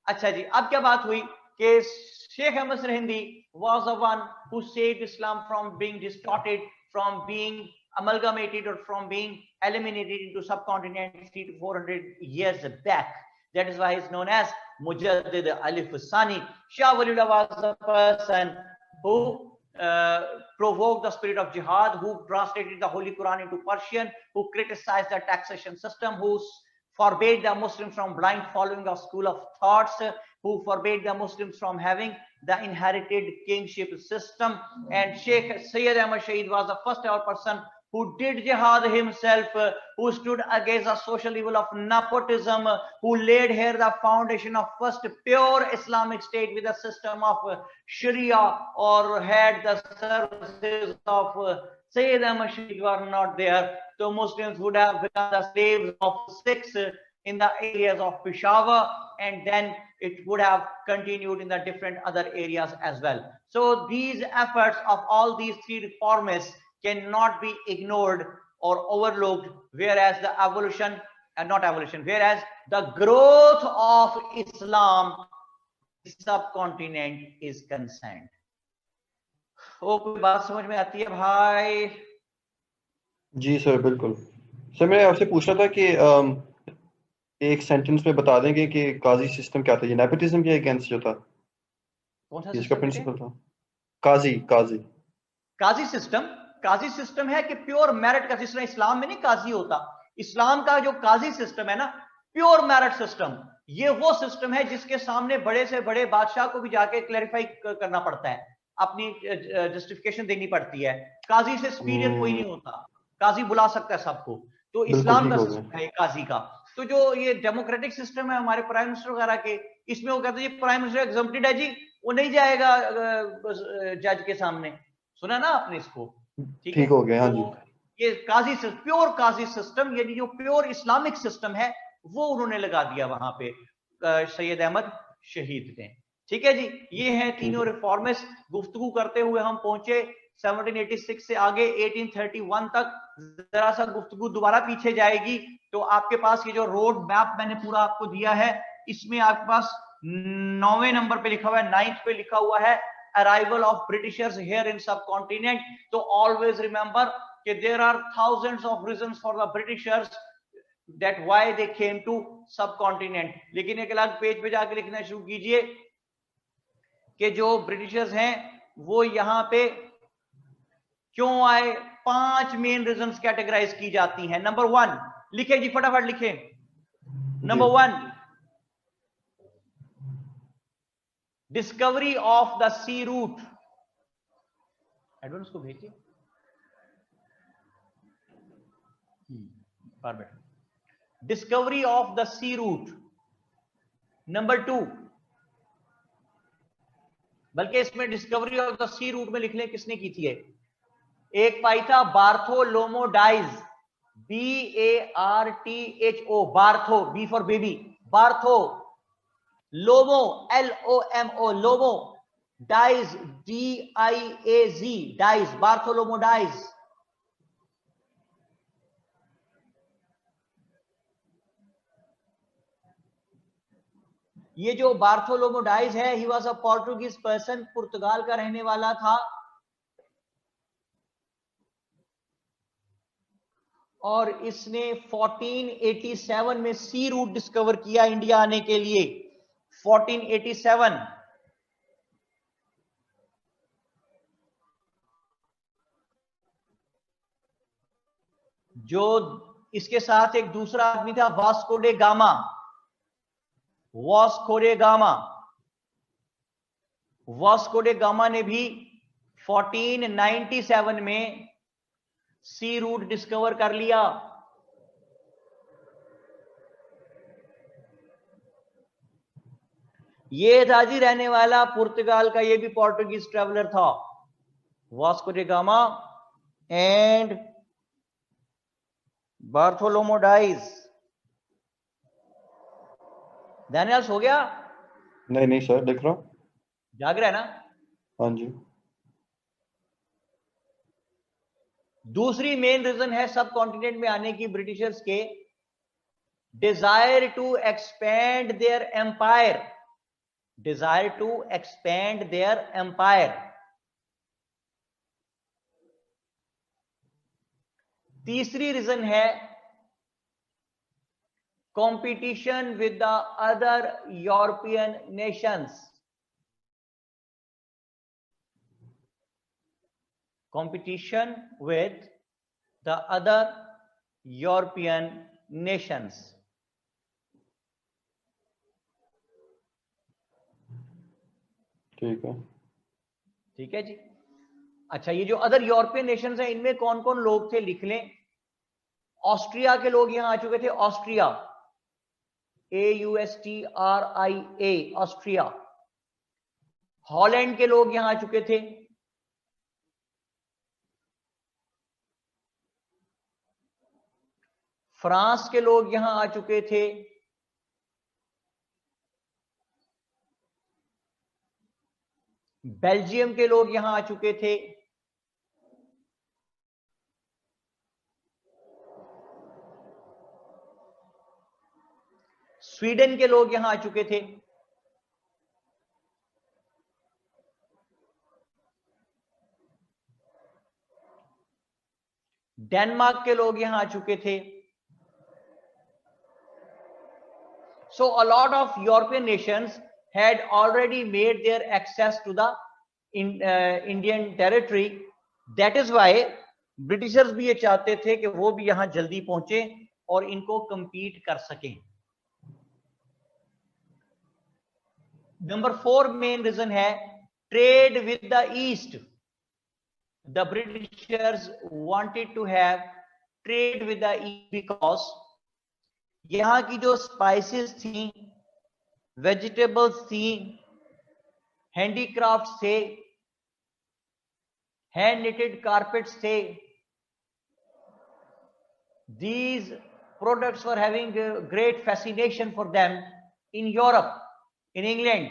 Speaker 1: अच्छा जी, अब क्या बात हुई कि Sheikh Ahmad Sirhindi was the one who saved Islam from being distorted, from being amalgamated, or from being eliminated into subcontinent 300 to 400 years back. That is why he is known as Mujaddid Alif Sani. Shah Waliullah was the person who provoked the spirit of jihad, who translated the Holy Quran into Persian, who criticized the taxation system, who forbade the Muslims from blind following of school of thoughts, who forbade the Muslims from having the inherited kingship system. And Sheikh Sayyid Ahmad Shahid was the first ever person who did jihad himself, who stood against the social evil of nepotism, who laid here the foundation of first pure Islamic state with a system of Sharia, or had the services of Sayyid Ahmad Shahid were not there, so Muslims would have become the slaves of Sikhs in the areas of Peshawar, and then it would have continued in the different other areas as well. So these efforts of all these three reformists cannot be ignored or overlooked, whereas the evolution, whereas the growth of Islam subcontinent is concerned. ओ कोई बात समझ में आती है भाई?
Speaker 5: जी सर बिल्कुल. सर मैं आपसे पूछना था कि एक सेंटेंस में बता देंगे कि काजी सिस्टम क्या था, ये नेपोटिज्म के अगेंस्ट जो था,
Speaker 1: कौन सा
Speaker 5: इसका प्रिंसिपल था? काजी
Speaker 1: सिस्टम है कि प्योर मेरिट का सिस्टम. इस्लाम में नहीं काजी होता. इस्लाम का जो काजी सिस्टम है ना, प्योर मेरिट सिस्टम, ये वो सिस्टम है जिसके सामने बड़े से बड़े बादशाह को भी जाके क्लैरिफाई करना पड़ता है, अपनी जस्टिफिकेशन देनी पड़ती है. काजी से सुपीरियर कोई नहीं होता, काजी बुला सकता है सबको. तो इस्लाम का सिस्टम है काजी का. तो जो ये डेमोक्रेटिक सिस्टम है हमारे प्राइम मिनिस्टर वगैरह के, इसमें वो कहते हैं प्राइम मिनिस्टर एग्जम्प्टेड है जी, वो नहीं जाएगा जज के सामने. सुना ना आपने इसको?
Speaker 5: ठीक हो गया. हाँ जी.
Speaker 1: ये काजी प्योर काजी सिस्टम, यानी जो प्योर इस्लामिक सिस्टम है, वो उन्होंने लगा दिया वहां पे सैयद अहमद शहीद ने. ठीक है जी, ये हैं तीनों रिफॉर्मिस्ट. गुफ्तगू करते हुए हम पहुंचे 1786 से आगे 1831 तक. जरा सा गुफ्तगू दोबारा पीछे जाएगी तो आपके पास ये जो रोड मैप मैंने पूरा आपको दिया है, इसमें आपके पास 9वें नंबर पे लिखा हुआ है, 9th पे लिखा हुआ है arrival of Britishers here in subcontinent. तो ऑलवेज रिमेंबर कि there are thousands of reasons for the Britishers that why they came to subcontinent. लेकिन एक अलग पेज पे जाके लिखना शुरू कीजिए कि जो ब्रिटिशर्स हैं वो यहाँ पे क्यों आए. 5 मेन रीजंस कैटेगराइज की जाती हैं. नंबर 1 लिखे जी, फटाफट लिखे. Number 1, discovery of the sea route. Advance को भेजिए बार बैठ. Discovery of the sea route. Number 2, बल्कि इसमें discovery of the sea route में लिख लें किसने की थी। एक पाई था Bartholomew Diaz, BARTHO, Bartho, B for baby, Bartho, lomo LOMO, lomo, Diaz DIAZ, Diaz, Bartholomew Diaz. ये जो बार्थोलोमो डाइज है, he was a Portuguese person, पुर्तगाल का रहने वाला था, और इसने 1487 में सी रूट डिस्कवर किया इंडिया आने के लिए। 1487। जो इसके साथ एक दूसरा आदमी था, Vasco da gamma, Vasco da gamma. Vasco da gamma ने भी 1497 में सी रूट डिस्कवर कर लिया। ये था जी रहने वाला पुर्तगाल का, ये भी पोर्टुगीज ट्रेवलर था, Vasco da Gama and Bartholomew Diaz. ध्यान हो गया?
Speaker 5: नहीं सर, लिख रहा हूं।
Speaker 1: जाग रहा है ना?
Speaker 5: हाँ जी।
Speaker 1: दूसरी मेन रीजन है सब कॉन्टिनेंट में आने की ब्रिटिशर्स के desire to expand their empire, desire to expand their empire. तीसरी रीजन है competition with the other European nations, competition with the other European nations।
Speaker 5: ठीक है
Speaker 1: जी। अच्छा, ये जो अदर यूरोपियन नेशंस हैं, इनमें कौन कौन लोग थे लिख लें। ऑस्ट्रिया के लोग यहां आ चुके थे, ऑस्ट्रिया, AUSTRIA, ऑस्ट्रिया। हॉलैंड के लोग यहां आ चुके थे, फ्रांस के लोग यहां आ चुके थे, बेल्जियम के लोग यहां आ चुके थे, स्वीडन के लोग यहां आ चुके थे, डेनमार्क के लोग यहां आ चुके थे। So a lot of European nations had already made their access to the Indian territory. That is why Britishers भी ये चाहते थे कि वो भी यहां जल्दी पहुंचे और इनको compete कर सकें। नंबर 4 मेन रीजन है trade with the East. The Britishers wanted to have trade with the East because यहां की जो स्पाइसेस थी, वेजिटेबल्स थी, हैंडीक्राफ्ट्स थे, हैंड निटेड कारपेट्स थे, these products were having a great fascination for them in Europe, in England.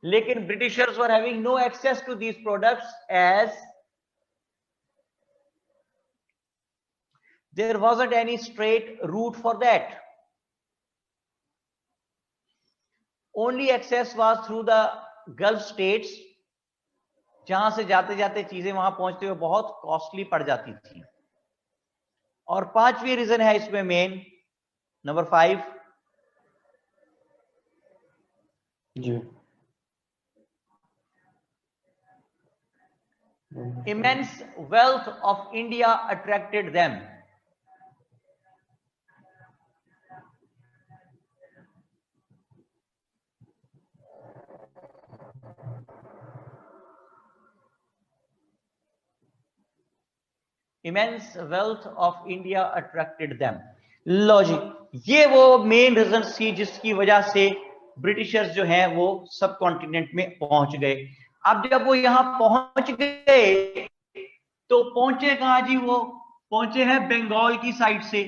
Speaker 1: लेकिन Britishers were having no access to these products as there wasn't any straight route for that. Only access was through the Gulf states, जहां से जाते जाते चीजें वहां पहुंचते हुए बहुत कॉस्टली पड़ जाती थी। और पांचवी रीजन है इसमें मेन, नंबर 5
Speaker 5: जी,
Speaker 1: immense wealth of India attracted them. Immense wealth of India attracted them. लो जी, ये वो मेन रीजन थी जिसकी वजह से ब्रिटिशर्स जो हैं वो सब कॉन्टिनेंट में पहुंच गए। अब जब वो यहां पहुंच गए तो पहुंचे कहां जी? वो पहुंचे हैं बंगाल की साइड से।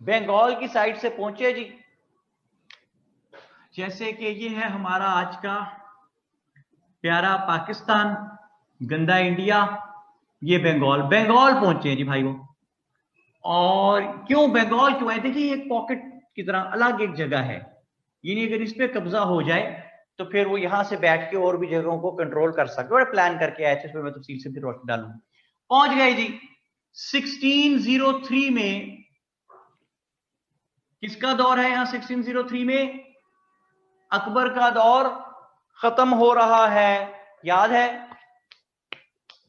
Speaker 1: बंगाल की साइड से पहुंचे जी। जैसे कि ये है हमारा आज का प्यारा पाकिस्तान, गंदा इंडिया, ये बंगाल पहुंचे हैं जी भाई वो। और क्यों बंगाल क्यों है? देखिए एक पॉकेट की तरह अलग एक जगह है, यानी अगर इस पे कब्जा हो जाए तो फिर वो यहां से बैठ के और भी जगहों को कंट्रोल कर सकते। और प्लान करके आए थे, इसमें मैं तफसील से भी रोशनी डालूंगा। पहुंच गए जी 1603 में। किसका दौर है यहां 1603 में? अकबर का दौर खत्म हो रहा है, याद है?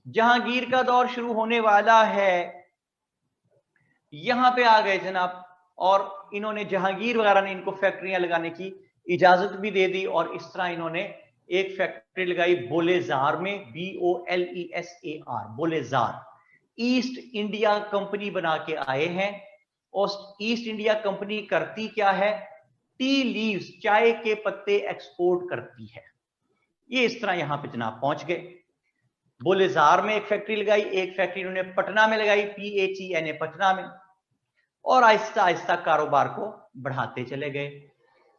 Speaker 1: जहांगीर का दौर शुरू होने वाला है। यहां पे आ गए जनाब, और इन्होंने जहांगीर वगैरह ने इनको फैक्ट्रियां लगाने की इजाजत भी दे दी। और इस तरह इन्होंने एक फैक्ट्री लगाई बोलेजार में, BOLESAR, बोलेजार। ईस्ट इंडिया कंपनी बना के आए हैं। और ईस्ट इंडिया कंपनी करती क्या है? टी लीव्स, चाय के पत्ते एक्सपोर्ट करती है। ये इस तरह यहां पे जनाब पहुंच गए। बोलेजार में एक फैक्ट्री लगाई, एक फैक्ट्री उन्होंने पटना में लगाई, PHENA पटना में। और आहिस्ता आहिस्ता कारोबार को बढ़ाते चले गए।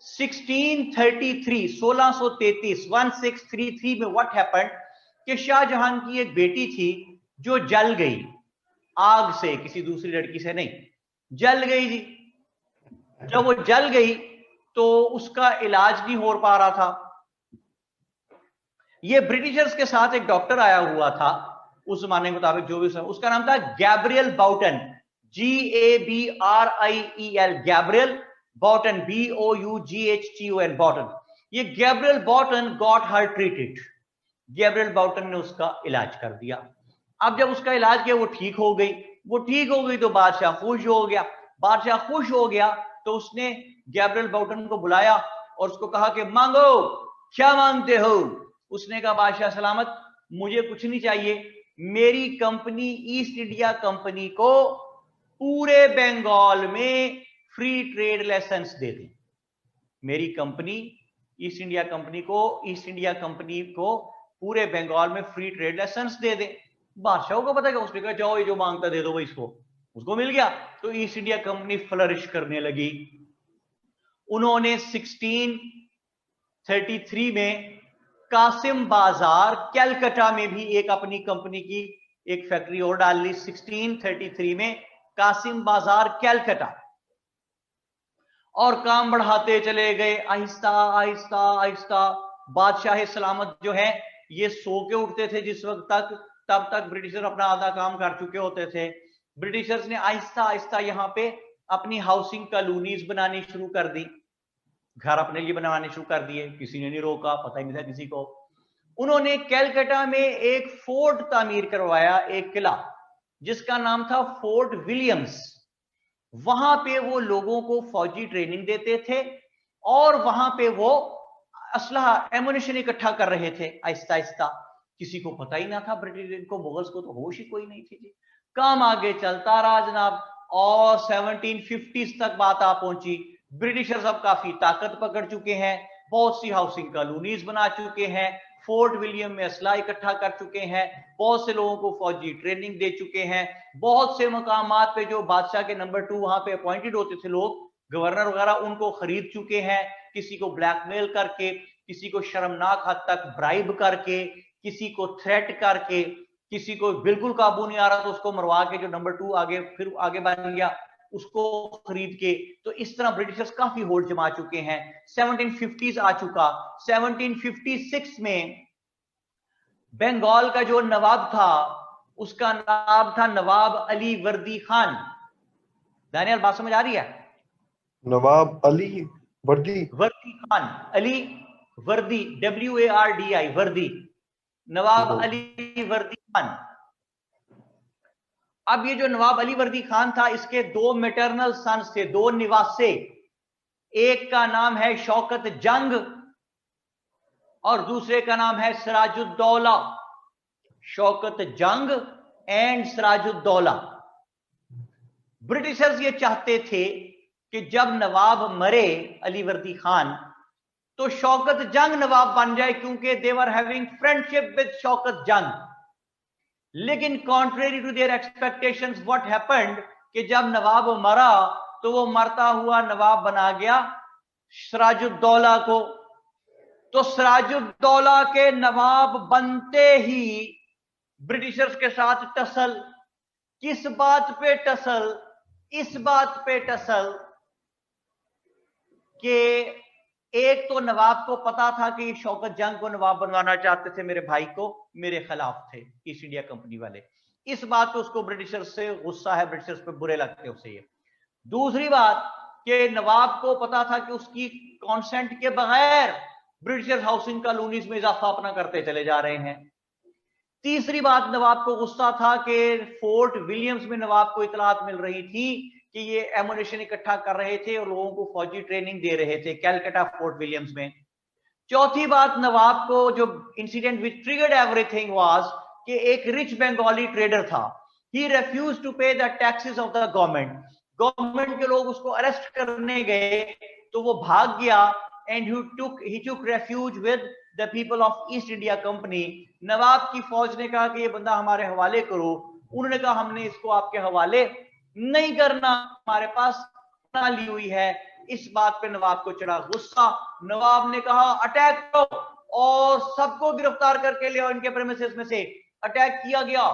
Speaker 1: 1633 में व्हाट हैपेंड कि शाहजहां की एक बेटी थी जो जल गई आग से, किसी दूसरी लड़की से नहीं, जल गई जी। जब वो जल गई तो उसका इलाज नहीं हो पा रहा था। ये ब्रिटिशर्स के साथ एक डॉक्टर आया हुआ था उस जमाने के मुताबिक, जो भी उसका नाम था Gabriel Boughton, GABRIEL, Gabriel Boughton, BOUGHTON, Boughton. ये Gabriel Boughton got her treated. Gabriel Boughton ने उसका इलाज कर दिया। अब जब उसका इलाज किया, वो ठीक हो गई। तो बादशाह खुश हो गया। तो उसने गैब्रियल बाउटन को बुलाया और उसको कहा कि मांगो, क्या मांगते हो? उसने कहा बादशाह सलामत, मुझे कुछ नहीं चाहिए, मेरी कंपनी ईस्ट इंडिया कंपनी को पूरे बंगाल में फ्री ट्रेड लाइसेंस दे दें। मेरी कंपनी ईस्ट इंडिया कंपनी को पूरे बंगाल में फ्री ट्रेड लाइसेंस दे दें। बादशाह को पता है, उसने कहा जाओ ये जो मांगता दे दो भाई इसको। उसको मिल गया। तो ईस्ट इंडिया कंपनी फ्लरिश करने लगी। उन्होंने 1633 में कासिम बाजार कलकत्ता में भी एक अपनी कंपनी की एक फैक्ट्री और डाल ली। 1633 में कासिम बाजार कलकत्ता। और काम बढ़ाते चले गए आहिस्ता आहिस्ता आहिस्ता। बादशाह सलामत जो है ये सो के उठते थे जिस वक्त तक, तब तक ब्रिटिशर अपना आधा काम कर चुके होते थे। ब्रिटिशर्स ने आहिस्ता आहिस्ता यहाँ पे अपनी हाउसिंग कॉलोनीज बनानी शुरू कर दी, घर अपने लिए बनवाने शुरू कर दिए। किसी ने नहीं रोका, पता ही नहीं था किसी को। उन्होंने कलकत्ता में एक फोर्ट तामीर करवाया, एक किला जिसका नाम था फोर्ट विलियम्स। वहां पे वो लोगों को फौजी ट्रेनिंग देते थे और वहां पे वो असलहा एमुनिशन इकट्ठा कर रहे थे आहिस्ता आहिस्ता। किसी को पता ही ना था, ब्रिटिश को, मुगल्स को तो होश ही कोई नहीं थी जी। काम आगे चलता रहा जनाब और 1750s तक बात आ पहुंची। ब्रिटिशर्स अब काफी ताकत पकड़ चुके हैं, बहुत सी हाउसिंग कॉलोनीज बना चुके हैं, फोर्ट विलियम में असला इकट्ठा कर चुके हैं, बहुत से लोगों को फौजी ट्रेनिंग दे चुके हैं। बहुत से मकामात पे जो बादशाह के नंबर 2 वहां पे अपॉइंटेड होते थे लोग, गवर्नर वगैरह, उनको खरीद चुके हैं। किसी को ब्लैकमेल करके, किसी को शर्मनाक हद तक ब्राइब करके, किसी को थ्रेट करके, किसी को बिल्कुल काबू नहीं आ रहा तो उसको मरवा के, जो नंबर 2 आगे फिर आगे बन गया उसको खरीद के। तो इस तरह ब्रिटिशर्स काफी होल्ड जमा चुके हैं। 1750s आ चुका। 1756 में बंगाल का जो नवाब था उसका नाम था नवाब अली वर्दी खान। दानियाल बात समझ आ रही है?
Speaker 5: नवाब अली वर्दी
Speaker 1: खान, अली वर्दी, WARDI, वर्दी, नवाब अली वर्दी खान। अब ये जो नवाब अली वर्दी खान था, इसके 2 मैटरनल सन्स थे, 2 निवासे। एक का नाम है शौकत जंग और दूसरे का नाम है सिराजुद्दौला। शौकत जंग एंड सिराजुद्दौला। ब्रिटिशर्स ये चाहते थे कि जब नवाब मरे अलीवर्दी खान तो शौकत जंग नवाब बन जाए, क्योंकि they were having friendship with Shaukat Jung. लेकिन contrary to their expectations what happened कि जब नवाब मरा तो वो मरता हुआ नवाब बना गया सिराजुद्दौला को। तो सिराजुद्दौला के नवाब बनते ही ब्रिटिशर्स के साथ टसल। किस बात पे टसल? इस बात पे टसल कि एक तो नवाब को पता था कि शौकत जंग को नवाब बनवाना चाहते थे, मेरे भाई को, मेरे खिलाफ थे ईस्ट इंडिया कंपनी वाले। इस बात पे उसको ब्रिटिशर्स से गुस्सा है, ब्रिटिशर्स पे बुरे लगते हैं उसे ये। दूसरी बात कि नवाब को पता था कि उसकी कॉन्सेंट के बगैर ब्रिटिशर्स हाउसिंग कॉलोनीज में इजाफा अपना करते चले जा रहे हैं। तीसरी बात, नवाब को गुस्सा था कि फोर्ट विलियम्स में नवाब को इतलात मिल रही थी कि ये एमुनेशन इकट्ठा कर रहे थे और लोगों को फौजी ट्रेनिंग दे रहे थे कैलकाटा फोर्ट विलियम्स में। चौथी बात, नवाब को जो incident which triggered everything was कि एक रिच बंगाली ट्रेडर था। ही रिफ्यूज्ड टू पे the taxes of the government. Government के लोग उसको अरेस्ट करने गए तो वो भाग गया and he took refuge with the people of East India Company. नवाब की फौज ने कहा कि ये बंदा हमारे हवाले करो। उन्होंने कहा हमने इसको आपके हवाले नहीं करना, हमारे पास ना ली हुई है। इस बात पे नवाब को चढ़ा गुस्सा। नवाब ने कहा अटैक करो और सबको गिरफ्तार करके ले आओ इनके प्रेमिसेस में से। अटैक किया गया,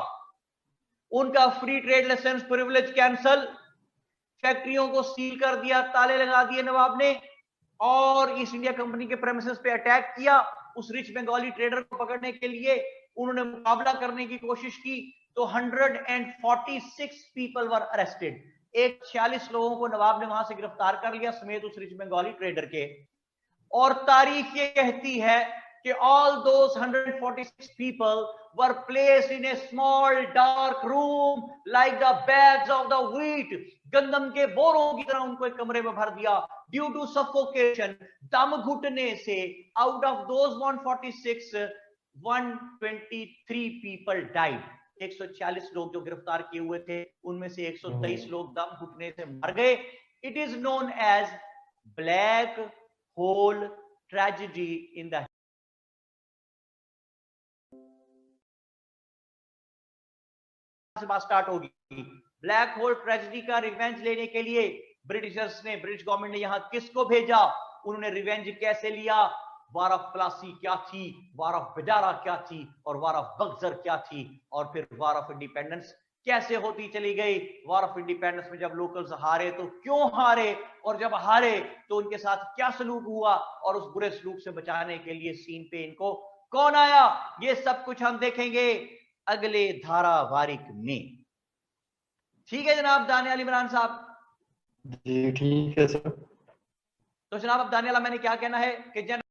Speaker 1: उनका free trade licence privilege cancel, फैक्ट्रियों को सील कर दिया, ताले लगा दिए नवाब ने, और ईस्ट इंडिया कंपनी के प्रेमिसेस पे अटैक किया। उस रिच बंगाली ट्रेडर को पकड़ने के लिए उन्होंने मुकाबला करने की कोशिश की तो 146 पीपल वर अरेस्टेड। 46 लोगों को नवाब ने वहां से गिरफ्तार कर लिया समेत उस रिच बंगाली ट्रेडर के। और तारीख ये कहती है कि all those 146 people were placed in a small dark room like the bags of the wheat। गंदम के बोरों की तरह उनको एक कमरे में भर दिया। ड्यू टू सफोकेशन, दम घुटने से, out of those 146 123 people died. 140 लोग जो गिरफ्तार किए हुए थे उनमें से 123 लोग दम घुटने से मर गए। It is known as black hole tragedy in the से बात स्टार्ट होगी। ब्लैक होल ट्रेजेडी का रिवेंज लेने के लिए ब्रिटिशर्स ने, ब्रिटिश गवर्नमेंट ने यहां किसको भेजा, उन्होंने रिवेंज कैसे लिया, वार ऑफ प्लासी क्या थी, वार ऑफ बेजारा क्या थी, और वार ऑफ बक्सर क्या थी, और फिर वार ऑफ इंडिपेंडेंस कैसे होती चली गई। वार ऑफ इंडिपेंडेंस में जब लोकल्स हारे तो क्यों हारे, और जब हारे तो उनके साथ क्या सलूक हुआ, और उस बुरे सलूक से बचाने के लिए सीन पे इनको कौन आया, ये सब कुछ हम देखेंगे अगले धारावाहिक में। ठीक है जनाब दानियाल इमरान साहब?
Speaker 5: जी ठीक है सर।
Speaker 1: तो जनाब अब दानियाल, मैंने क्या कहना है कि